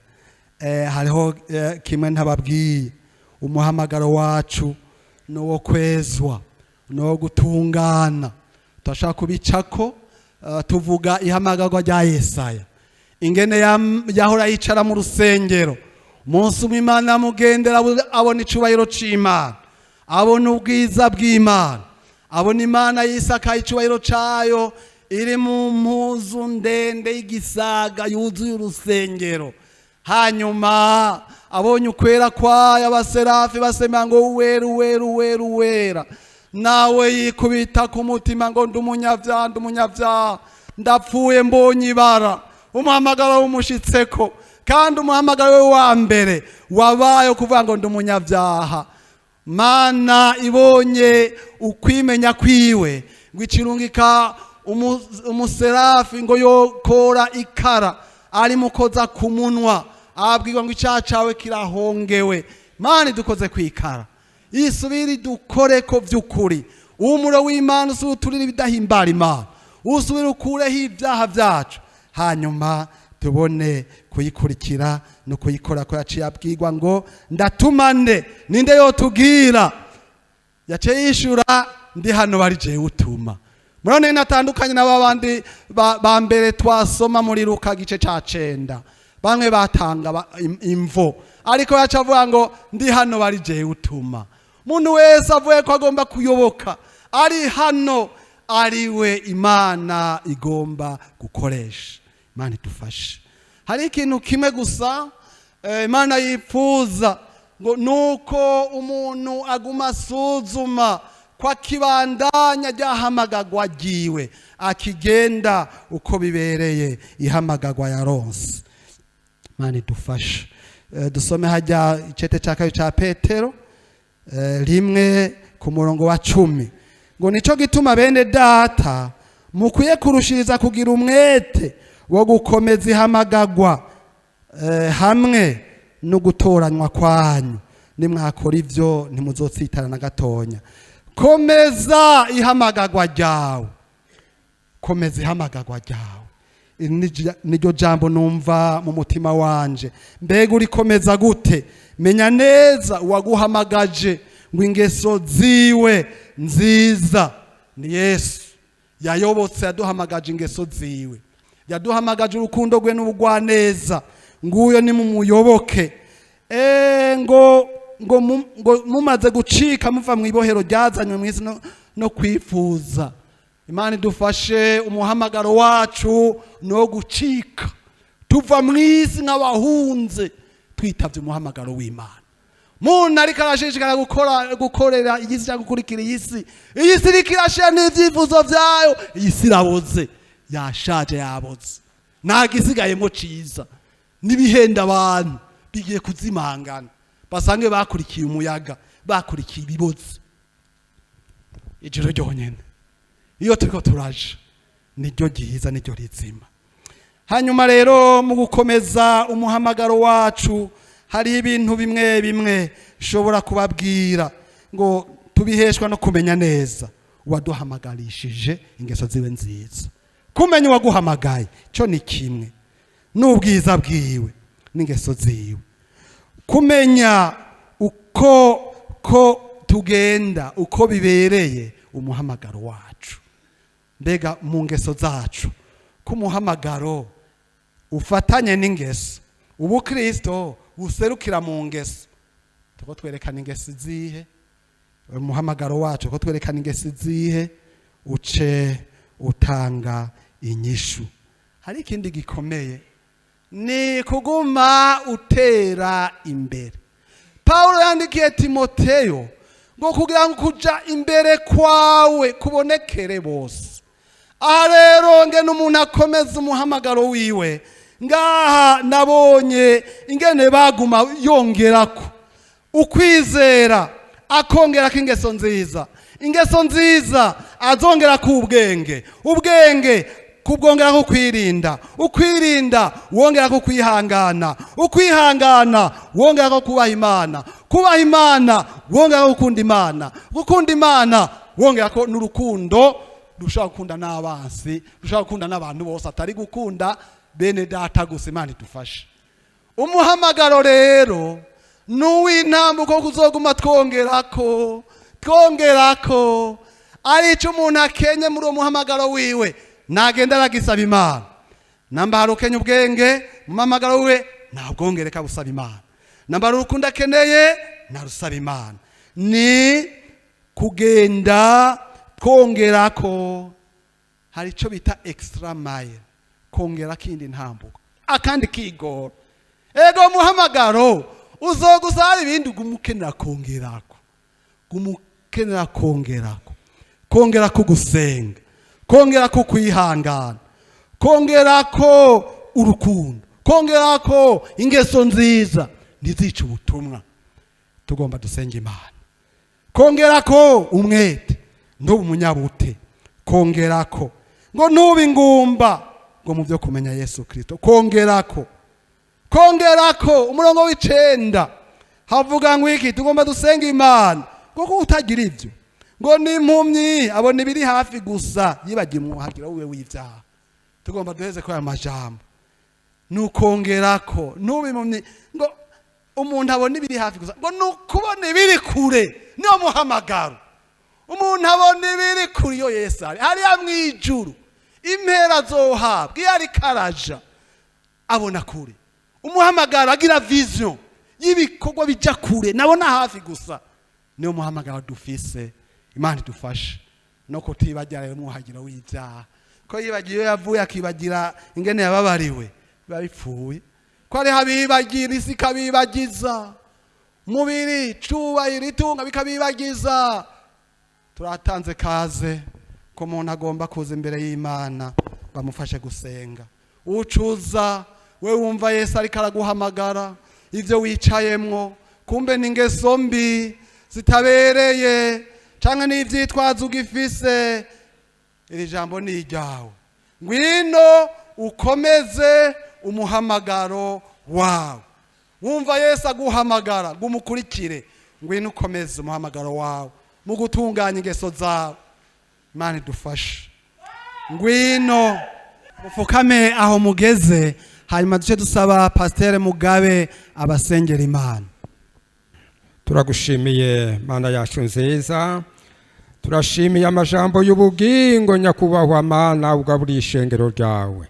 [SPEAKER 1] Hariho kimwe ntababwiye, umuhamagaro wacu nuwo kwezwa, nuwo gutungana. Turashaka kubicako, tuvuga ihamagarwa rya Yesaya, ingene yahora yicara mu rusengero. Umunsi umwe amugendera, abona icubahiro c'Imana, abona ubwiza bw'Imana, abona Imana yisakaye icubahiro cayo, iri mu mpuzu ndende y'igisaga yuzuye urusengero. Hanyuma abonye ukwera kwayo, abaserafi basema ngo uwera uwera uwera uwera. Nawe yikubita ku mutima ngo ndumunyavyaha, ndapfuye mbonye ibara. Umuhamagaro wumushitseko, kandi umuhamagaro we wa mbere wabaye kuvuga ngo ndumunyavyaha. Mana ibonye ukwimenya kwiwe, ngo icirungika umuserafi ngo yokora ikara, ari mukoza ku munwa, abwirwa ngo icyaha cawe kirahongewe. Mana dukoze kwikara, isubiri dukore ko vy'ukuri. Umuro w'Imana usuturira ibidahimbara Imana, usubira ukureho ibyaha vyacu, hanyuma tubone kuyikurikira no kuyikora. Ko yaciye abwirwa ngo ndatumane, ninde yotubwira? Yaciye yishura, ndi hano bari jewe utuma. Murone natandukanye n'abandi ba mbere twasoma muri Luka gice ca 9. Bamwe batanga imvo, ariko yaca avuga ngo ndi hano bari jewe utuma. Muntu wese avuye ko agomba kuyoboka, ari hano ariwe Imana igomba gukoresha. Imana idufashe. Hari ikintu kimwe gusa Imana yifuza, ngo nuko umuntu aguma asuzuma kwa kibandanya ryahamagarwa ryiwe, akigenda uko bibereye ihamagagwa yaronse. Imana idufashe. dusome hajya icete cya kabiri cya Petero rimwe ku murongo wa 10 ngo nico gituma bene data mukwiye kurushiriza kugira umwete wo gukomeza ihamagagwa hamwe no gutoranywa kwanyu, nimwakora ivyo ntimuzotsitana na gatonya. Komeza ihamagagwa ryawe, komeza ihamagagwa ryawe. Niryo jambo numva mu mutima wanje. Mbega urikomeza gute? Menya neza uwaguhamagaje ngo ingeso ziwe nziza ni Yesu. Yayobotse yaduhamagaje ingeso ziwe, yaduhamagaje urukundo rwe n'ubugwaneza. Nguyo ni mumuyoboke. Ngo mumaze gucika muva mu ibohero ryazanywe mwisi no kwifuza. Imana idufashe umuhamagaro wacu no gucika, tuva mwisi nk'abahunze twitavye umuhamagaro w'Imana. Muntu ariko arashishikara gukorera igisi cyo gukurikira iyisi irikirashira n'ivyifuzo vyayo, iyisi iraboze, yashaje yaboze, nagisigayemo ciza, nibihenda abantu bigiye kuzimangana, basange bakurikiye umuyaga, bakurikiye ibibozi. Ijoro ryonyene iyo turiko turaje niryo gihiza, niryo rizima. Hanyuma rero mu gukomeza umuhamagaro wacu hari ibintu bimwe bimwe shobora kubabwira ngo tubiheshwa no kumenya neza uwaduhamagarishije ingeso ziwe nziza. Kumenya uwaguhamagaye cyo ni kimwe n'ubwiza bwiwe n'ingeso ziwe. Kumenya uko tugenda, uko bibereye umuhamagaro wacu. Mbega mu ngeso zacu kumuhamagaro ufatanye n'ingeso. Ubu Kristo userukira mu ngeso. Tuko twerekana ingeso zihe umuhamagaro wacu, ko twerekana ingeso zihe uce utanga inyishu. Hari ikindi gikomeye ni kuguma utera imbere. Paulo yandikiye Timoteyo ngo kugira ngo kuja imbere kwawe kubonekere bose. Aha rero ngene umuntu akomeza umuhamagaro wiwe, ngaha nabonye ingene baguma yongerako ukwizera, akongerako ingeso nziza, ingeso nziza azongerako ubwenge, ubwenge kubwongerako kwirinda, ukwirinda wongerako kwihangana, ukwihangana wongerako kubaha Imana, kubaha Imana wongerako gukunda Imana, gukunda Imana wongerako n'urukundo, dushaka gukunda n'abansi, dushaka gukunda n'abantu bose, atari gukunda bene data gusa. Imana idufashe. Umuhamagaro rero n'uw'intambuko kuzoguma twongerako arico umuntu akenye muri uwo muhamagaro wiwe, nagenda aragisaba Imana. Namba hari ukenye ubwenge mu muhamagaro wiwe, nabwongereka busaba Imana. Namba hari urukundo akeneye, narusaba Imana. Ni kugenda twongerako. Hari ico bita extra mile, kongera kindi ntambuko, akandi kigoro. Ego muhamagaro uzogusaba ibindi gumukenera kongerako, gumukenera kongerako, kongerako gusenga, kongerako kwihangana, kongerako urukundo, kongerako ingeso nziza ndizica ubutumwa. Tugomba dusenga Imana. Kongerako umwete ndubu munyabute, kongerako ngo ntuba ingumba ngo mu byo kumenya Yesu Kristo, kongerako umurongo w'icenda havuga ngo iki, tugomba dusenga Imana kuko utagira ivyo ngo ni impumyi abone biri hafi gusa yibagiye umuhagira wiwe w'ivyaha. Tugomba duheze ko aya majambo nukongerako, ntuba impumyi ngo umuntu abone biri hafi gusa, ngo nukubone biri kure. Niyo muhamagaro, umuntu abone biri kure yo Yesu ari hariya mwijuru, impera zohabwa iyo ari karaja abona kure. Umuhamagaro agira vision y'ibikorwa bija kure, nabona hafi gusa. Niyo muhamagaro dufise. Imana idufashe no kutibagira muhagira w'ivyaha, ko yibagiye yavuye akibagira ingene yababariwe, biba bipfuye. Ko ari habibagira isi kabibagiza, mubiri cubahiro itunga bikabibagiza. Turatanze kaze ko umuntu agomba kuza imbere y'Imana bamufashe gusenga. Ucuza we wumva Yesu ariko araguhamagara, ivyo wicayemwo kumbe n'ingeso mbi zitabereye canke n'ivyitwazo ugifise. Iri jambo ni iryawe, ngwino ukomeze umuhamagaro wawe. Wumva Yesu aguhamagara ngo umukurikire, ngwino ukomeze umuhamagaro wawe mu gutunganya ingeso zawe. Imana idufashe. Ngwino mufukame aho mugeze, hanyuma duce dusaba Pasteur Mugabe abasengera Imana.
[SPEAKER 2] Turagushimiye Mana yacu nziza, turashimiye amajambo y'ubugingo nyakubahwa Mana ugaburiye ishengero ryawe.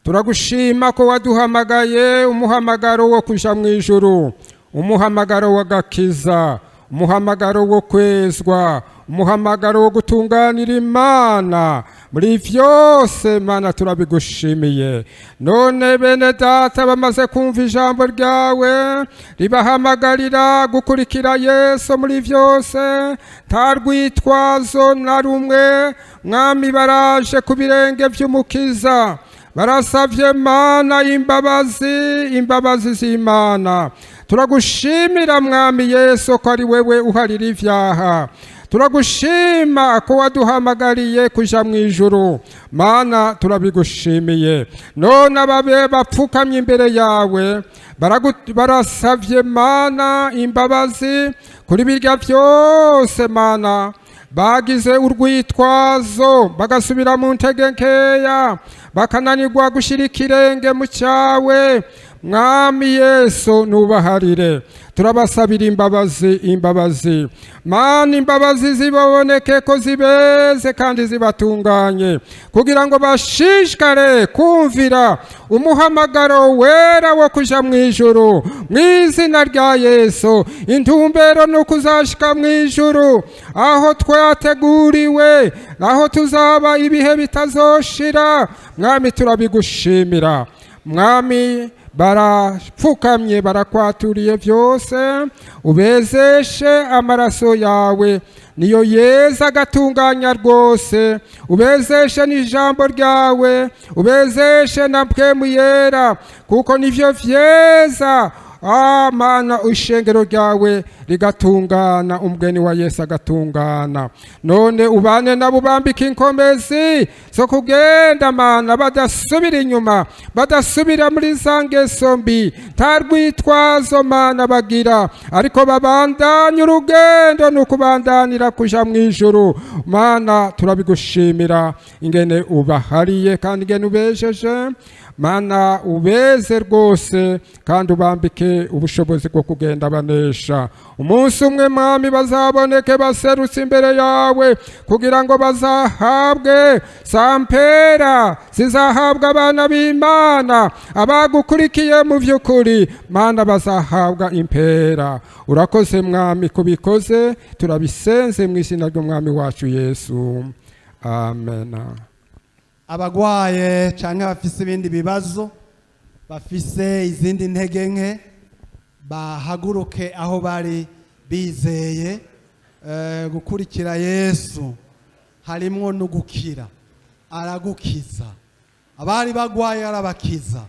[SPEAKER 2] Turagushima ko waduhamagaye umuhamagaro wo kuja mu ijuru, umuhamagaro w'agakiza, umuhamagaro wo kwezwa, umuhamagaro wo gutunganira Imana. Muri vyose Mana turabigushimiye. None bene data bamaze kumva ijambo ryawe ribahamagarira gukurikira Yesu muri vyose, nta rwitwazo na rumwe. Mwami baraje ku birenge vy'umukiza, barasavye Mana imbabazi z'Imana. Turagushimira Mwami Yesu ko ari wewe uharira ivyaha. Turagushima ko waduhamagariye kuja mu ijuru. Mana turabigushimiye. None ababe bapfukamye imbere yawe barasavye Mana imbabazi kuri birya vyose Mana bagize urwitwazo bagasubira mu ntege nkeya bakananirwa gushira ikirenge mu cyawe. Mwami Yesu nubaharire, turabasabira imbabazi Mana, imbabazi ziboneke ko zibeze kandi zibatunganye, kugira ngo bashishikare kumvira umuhamagaro wera wo kuja mu ijuru. Mu izina rya Yesu, intumbero no kuzashika mu ijuru, aho twateguriwe, aho tuzaba ibihe bitazoshira. Mwami turabigushimira. Mwami barapfukamye barakwaturiye vyose, ubezeshe amaraso yawe niyo yeza agatunganya rwose, ubezeshe n'ijambo ryawe, ubezeshe na mpwemu yera, kuko nivyo vyeza. Mana ishengero ryawe rigatungana, umugeni wa Yesu agatungana. None ubane nabo, bambika inkomezi zo kugenda Mana, badasubira inyuma, badasubira muri za ngeso mbi, nta rwitwazo Mana bagira, ariko babandanye urugendo nukubandanira kuja mu ijuru. Mana turabigushimira ingene ubahariye kandi ingene ubejeje. Mana ubeze rwose kandi ubambike ubushobozi bwo kugenda banesha. Umunsi umwe Mwami bazaboneke baserutse imbere yawe, kugira ngo bazahabwe sampera zizahabwa abana b'Imana abagukurikiye mu vy'ukuri. Mana bazahabwa impera. Urakoze Mwami kubikoze, turabisenze mu izina ry'Umwami wacu Yesu, amen.
[SPEAKER 1] Abagwaye canke bafise ibindi bibazo, bafise izindi ntege nke, bahaguruke aho bari bizeye. Gukurikira Yesu harimwo no gukira, aragukiza. Abari bagwaye arabakiza,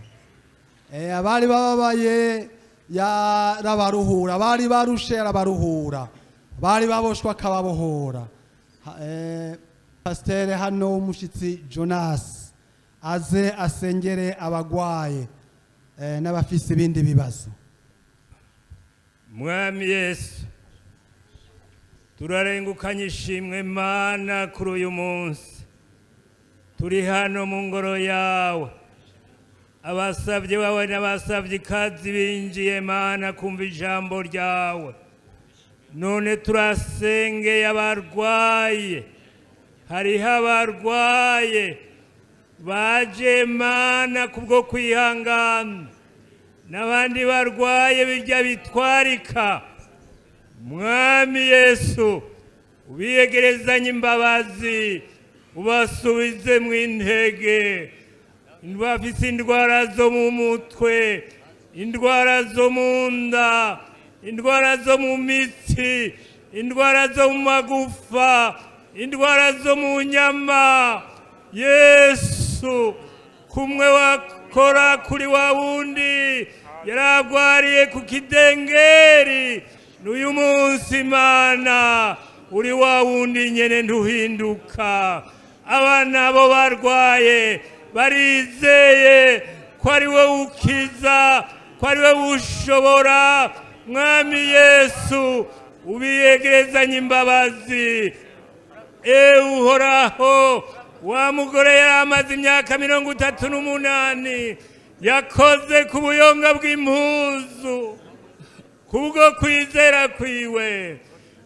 [SPEAKER 1] abari bababaye yarabaruhura, abari barushe arabaruhura, abari baboshwa akababohora. Pasteur hano umushitsi Jonas aze asengere abagwaye n'abafise ibindi bibazo.
[SPEAKER 3] Mwami Yesu, turarengukanye ishimwe Mana kuri uyu munsi. Turi hano mu ngoro yawe, abasavye bawe n'abasavye ikazi binjiye Mana kumva ijambo ryawe. None turasengeye abarwaye, hariho abarwaye baje Mana kubwo kwihangana, n'abandi barwaye birya bitwarika. Mwami Yesu, ubiyegerezanye imbabazi, ubasubize mu intege. Bafise indwara zo mu mutwe, indwara zo mu nda, indwara zo mu mitsi, indwara zo mu magufa, indwara zo mu nyama. Yesu, kumwe wakora kuri wa wundi yaragwariye ku kidengeri, n'uyu munsi Mana uri wa wundi nyene ntuhinduka. Abana bo barwaye barizeye ko ari we ukiza, ko ari we ushobora. Mwami Yesu ubiyegerezanye imbabazi. Uhoraho, wa mugore yari amaze imyaka 38 yakoze ku buyonga bw'impuzu kubwo kwizera kwiwe.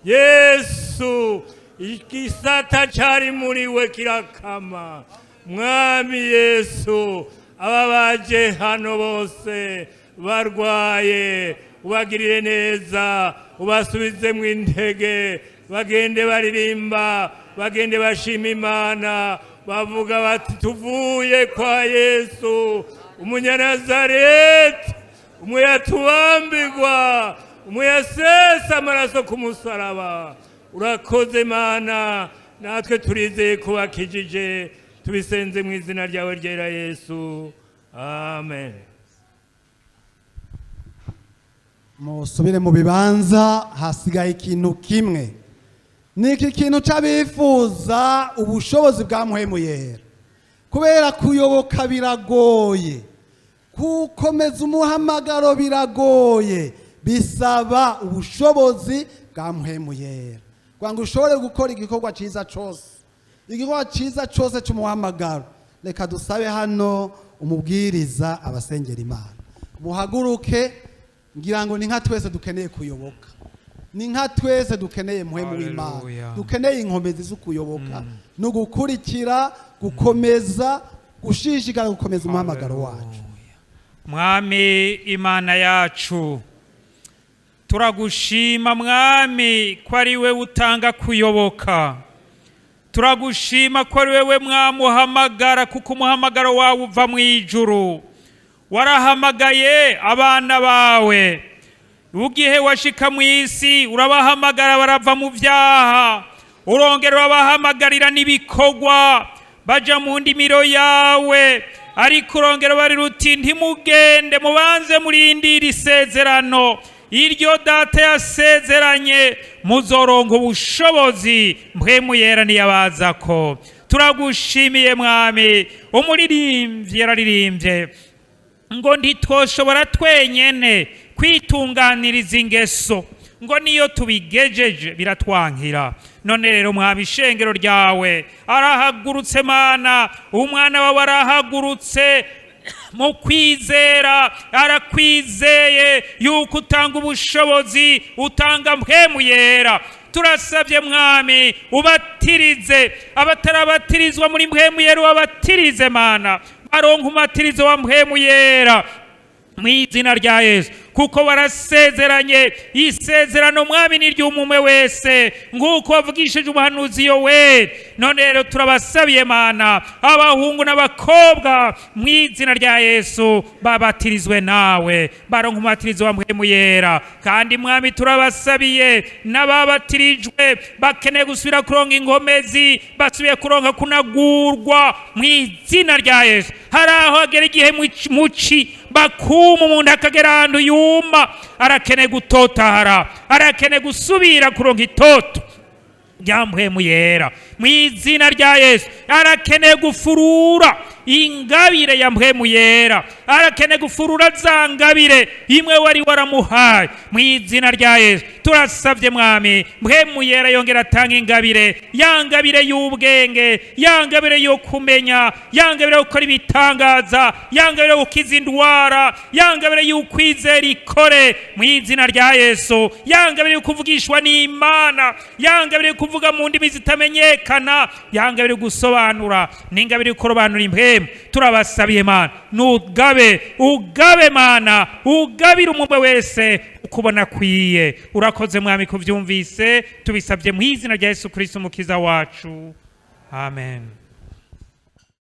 [SPEAKER 3] Yesu, igisata cari muri we kirakama. Mwami Yesu, aba baje hano bose barwaye ubagirire neza, ubasubizemwo intege, bagende baririmba, bagende bashima Imana, bavuga bati tuvuye kwa Yesu umunyanazareti, umwe yatubambirwa, umwe yasesa amaraso ku musaraba. Urakoze Mana, natwe turizeye ko wakijije. Tubisenze mu izina ryawe ryera Yesu, amen.
[SPEAKER 1] Musubire mu bibanza, hasigaye ikintu kimwe. Niki kintu c'abifuza ubushobozi bwa Mpwemu Yera. Kubera kuyoboka biragoye, kukomeza umuhamagaro biragoye, bisaba ubushobozi bwa Mpwemu Yera. Kwangu ushobore gukora igikorwa ciza cose, igikorwa ciza cose c'umuhamagaro. Reka dusabe hano umubwiriza abasengera Imana. Muhaguruke, ngira ngo ni nka twese dukeneye kuyoboka, ni nka twese dukeneye Mpwemu w'Imana, dukeneye inkomezi zo kuyoboka no gukurikira, gukomeza, gushishikara gukomeza umuhamagaro wacu.
[SPEAKER 4] Mwami Imana yacu, turagushima Mwami ko ari we utanga kuyoboka. Turagushima ko ari wewe mwamuhamagara, kuko umuhamagaro wawe uva mu ijuru. Warahamagaye abana bawe, ugihe washika mu isi urabahamagara barava mu vyaha, urongera urabahamagarira n'ibikorwa baja mu ndimiro yawe. Ariko urongera bari ruti ntimugende, mubanze murindira isezerano iryo data yasezeranye, muzoronka ubushobozi Mpwemu Yera niyabazako. Turagushimiye Mwami. Umuririmbyi yararirimbye ngo ntitwoshobora twenyene kwitunganiriza ingeso, ngo niyo tubigejeje biratwankira. None rero Mwami, ishengero ryawe arahagurutse Mana, umwana wawe arahagurutse mu kwizera, arakwizeye yuko utanga ubushobozi, utanga Mpwemu Yera. Turasabye Mwami ubatirize abatarabatirizwa muri Mpwemu Yera, ubabatirize Mana, baronka umatirizo wa Mpwemu Yera mu izina rya Yesu, kuko barasezeranye. Isezerano Mwami ni ry'umwe wese, nguko wavugishije umuhanuzi Yoweli. None rero turabasabiye Mana, abahungu n'abakobwa mu izina rya Yesu babatirizwe nawe, baronka umatirizo wa Mpwemu Yera. Kandi Mwami turabasabiye n'ababatirijwe bakeneye gusubira kuronka inkomezi, basubiye kuronka kunagurwa mu izina rya Yesu. Hari aho agera igihe muci bakuma umuntu akagera ahantu yuma, arakeneye gutotahara, arakeneye gusubira kuronka itoto rya Mpwemu Yera mu izina rya Yesu. Arakeneye gufurura ingabire ya Mpwemu Yera, arakeneye gufurura za ngabire imwe wari waramuhaye mu izina rya Yesu. Turasabye Mwami, Mpwemu Yera yongera atanga ingabire, ya ngabire y'ubwenge, ya ngabire yo kumenya, ya ngabire yo gukora ibitangaza, ya ngabire yo gukiza indwara, ya ngabire y'ukwizera ikore mu izina rya Yesu, ya ngabire yo kuvugishwa n'Imana, ya ngabire yo kuvuga mu ndimi zitamenyekana, ya ngabire yo gusobanura, n'ingabire yo kurobanura impwemu. Turabasabiye Mana, ugabe Mana, ugabire umwe wese ukubona kwiye. Urakoze Mwami kuvyumvise, tubisabye mu izina rya Yesu Kristo umukiza wacu, amen.